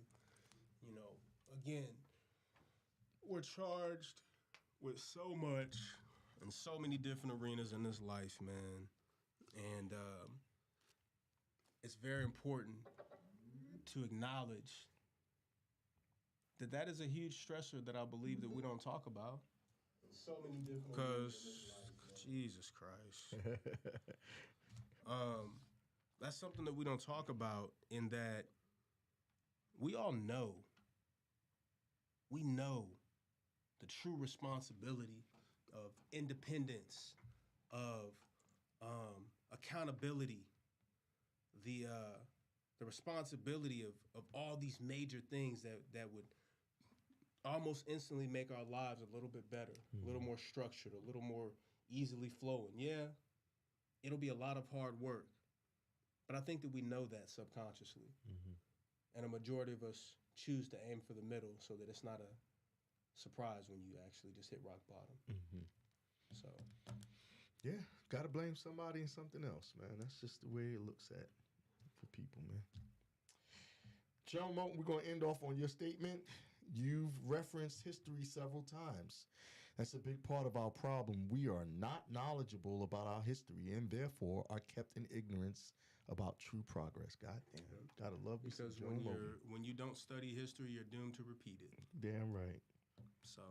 Again, we're charged with so much in so many different arenas in this life, man. And it's very important to acknowledge that that is a huge stressor that I believe that we don't talk about. So many different. Because, Jesus Christ. That's something that we don't talk about, in that we all know. We know the true responsibility of independence, of accountability, the responsibility of all these major things that would almost instantly make our lives a little bit better, a little more structured, a little more easily flowing. Yeah, it'll be a lot of hard work, but I think that we know that subconsciously. And a majority of us choose to aim for the middle so that it's not a surprise when you actually just hit rock bottom. So, yeah, gotta blame somebody and something else, man. That's just the way it looks at for people, man. Joe Moten, we're gonna end off on your statement. You've referenced history several times. That's a big part of our problem. We are not knowledgeable about our history and therefore are kept in ignorance about true progress. God damn, gotta love you, because Joe Moten. when you don't study history, you're doomed to repeat it. Damn right. So,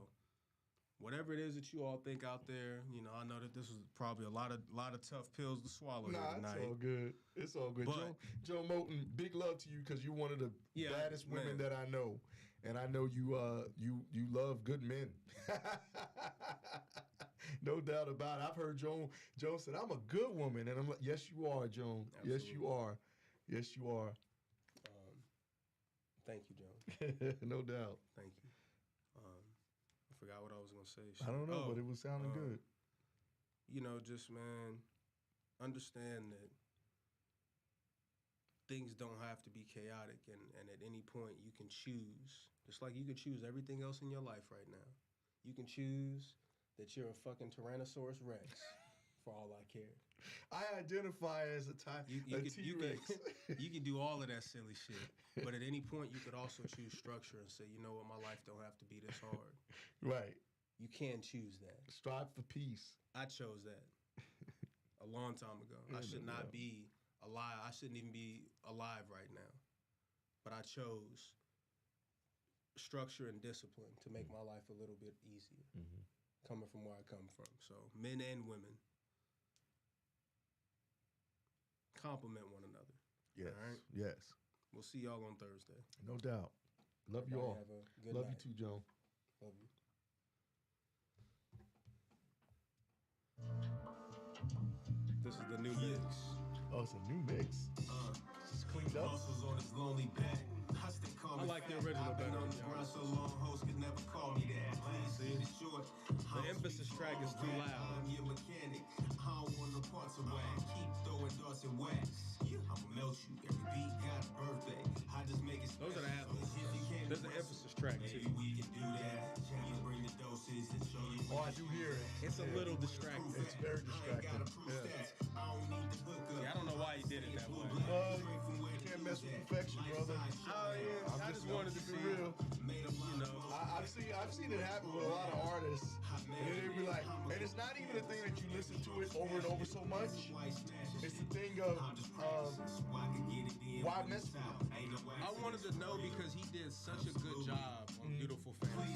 whatever it is that you all think out there, I know that this was probably a lot of tough pills to swallow here tonight. It's all good. It's all good. But, Joe Moten, big love to you because you're one of the baddest women that I know, and I know you love good men. No doubt about it. I've heard Joan said, "I'm a good woman," and I'm like, "Yes, you are, Joan. Absolutely. Yes, you are. Yes, you are." Thank you, Joan. No doubt. Thank you. I forgot what I was gonna say. I don't know, but it was sounding good. Just, man, understand that things don't have to be chaotic, and at any point you can choose. Just like you can choose everything else in your life right now. You can choose that you're a fucking Tyrannosaurus Rex, for all I care. I identify as a T-Rex. You can do all of that silly shit, but at any point you could also choose structure and say, you know what, my life don't have to be this hard. Right. You can choose that. Strive for peace. I chose that a long time ago. I should not be alive. I shouldn't even be alive right now. But I chose structure and discipline to make my life a little bit easier, coming from where I come from. So, men and women, compliment one another. Yes. All right? Yes. We'll see y'all on Thursday. No doubt. Love you all. Have a good Love night. you too, Joan. Love you. This is the new mix. Oh, it's a new mix. Just cleaned up. I like the original better. See? The emphasis track is too loud. Those are the ad-libs. There's the emphasis track too. Oh, I do hear it. It's a little distracting. It's very distracting. Yeah. See, I don't know why you did it that way. You can't mess with perfection, brother. I just wanted to be see, real. I've I've seen it happen with a lot of artists, and then they be like, and it's not even a thing that you listen to it over and over so much. It's the thing of why mess with it? I wanted to know because he did such a good job on Beautiful Family.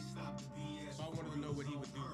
So I wanted to know what he would do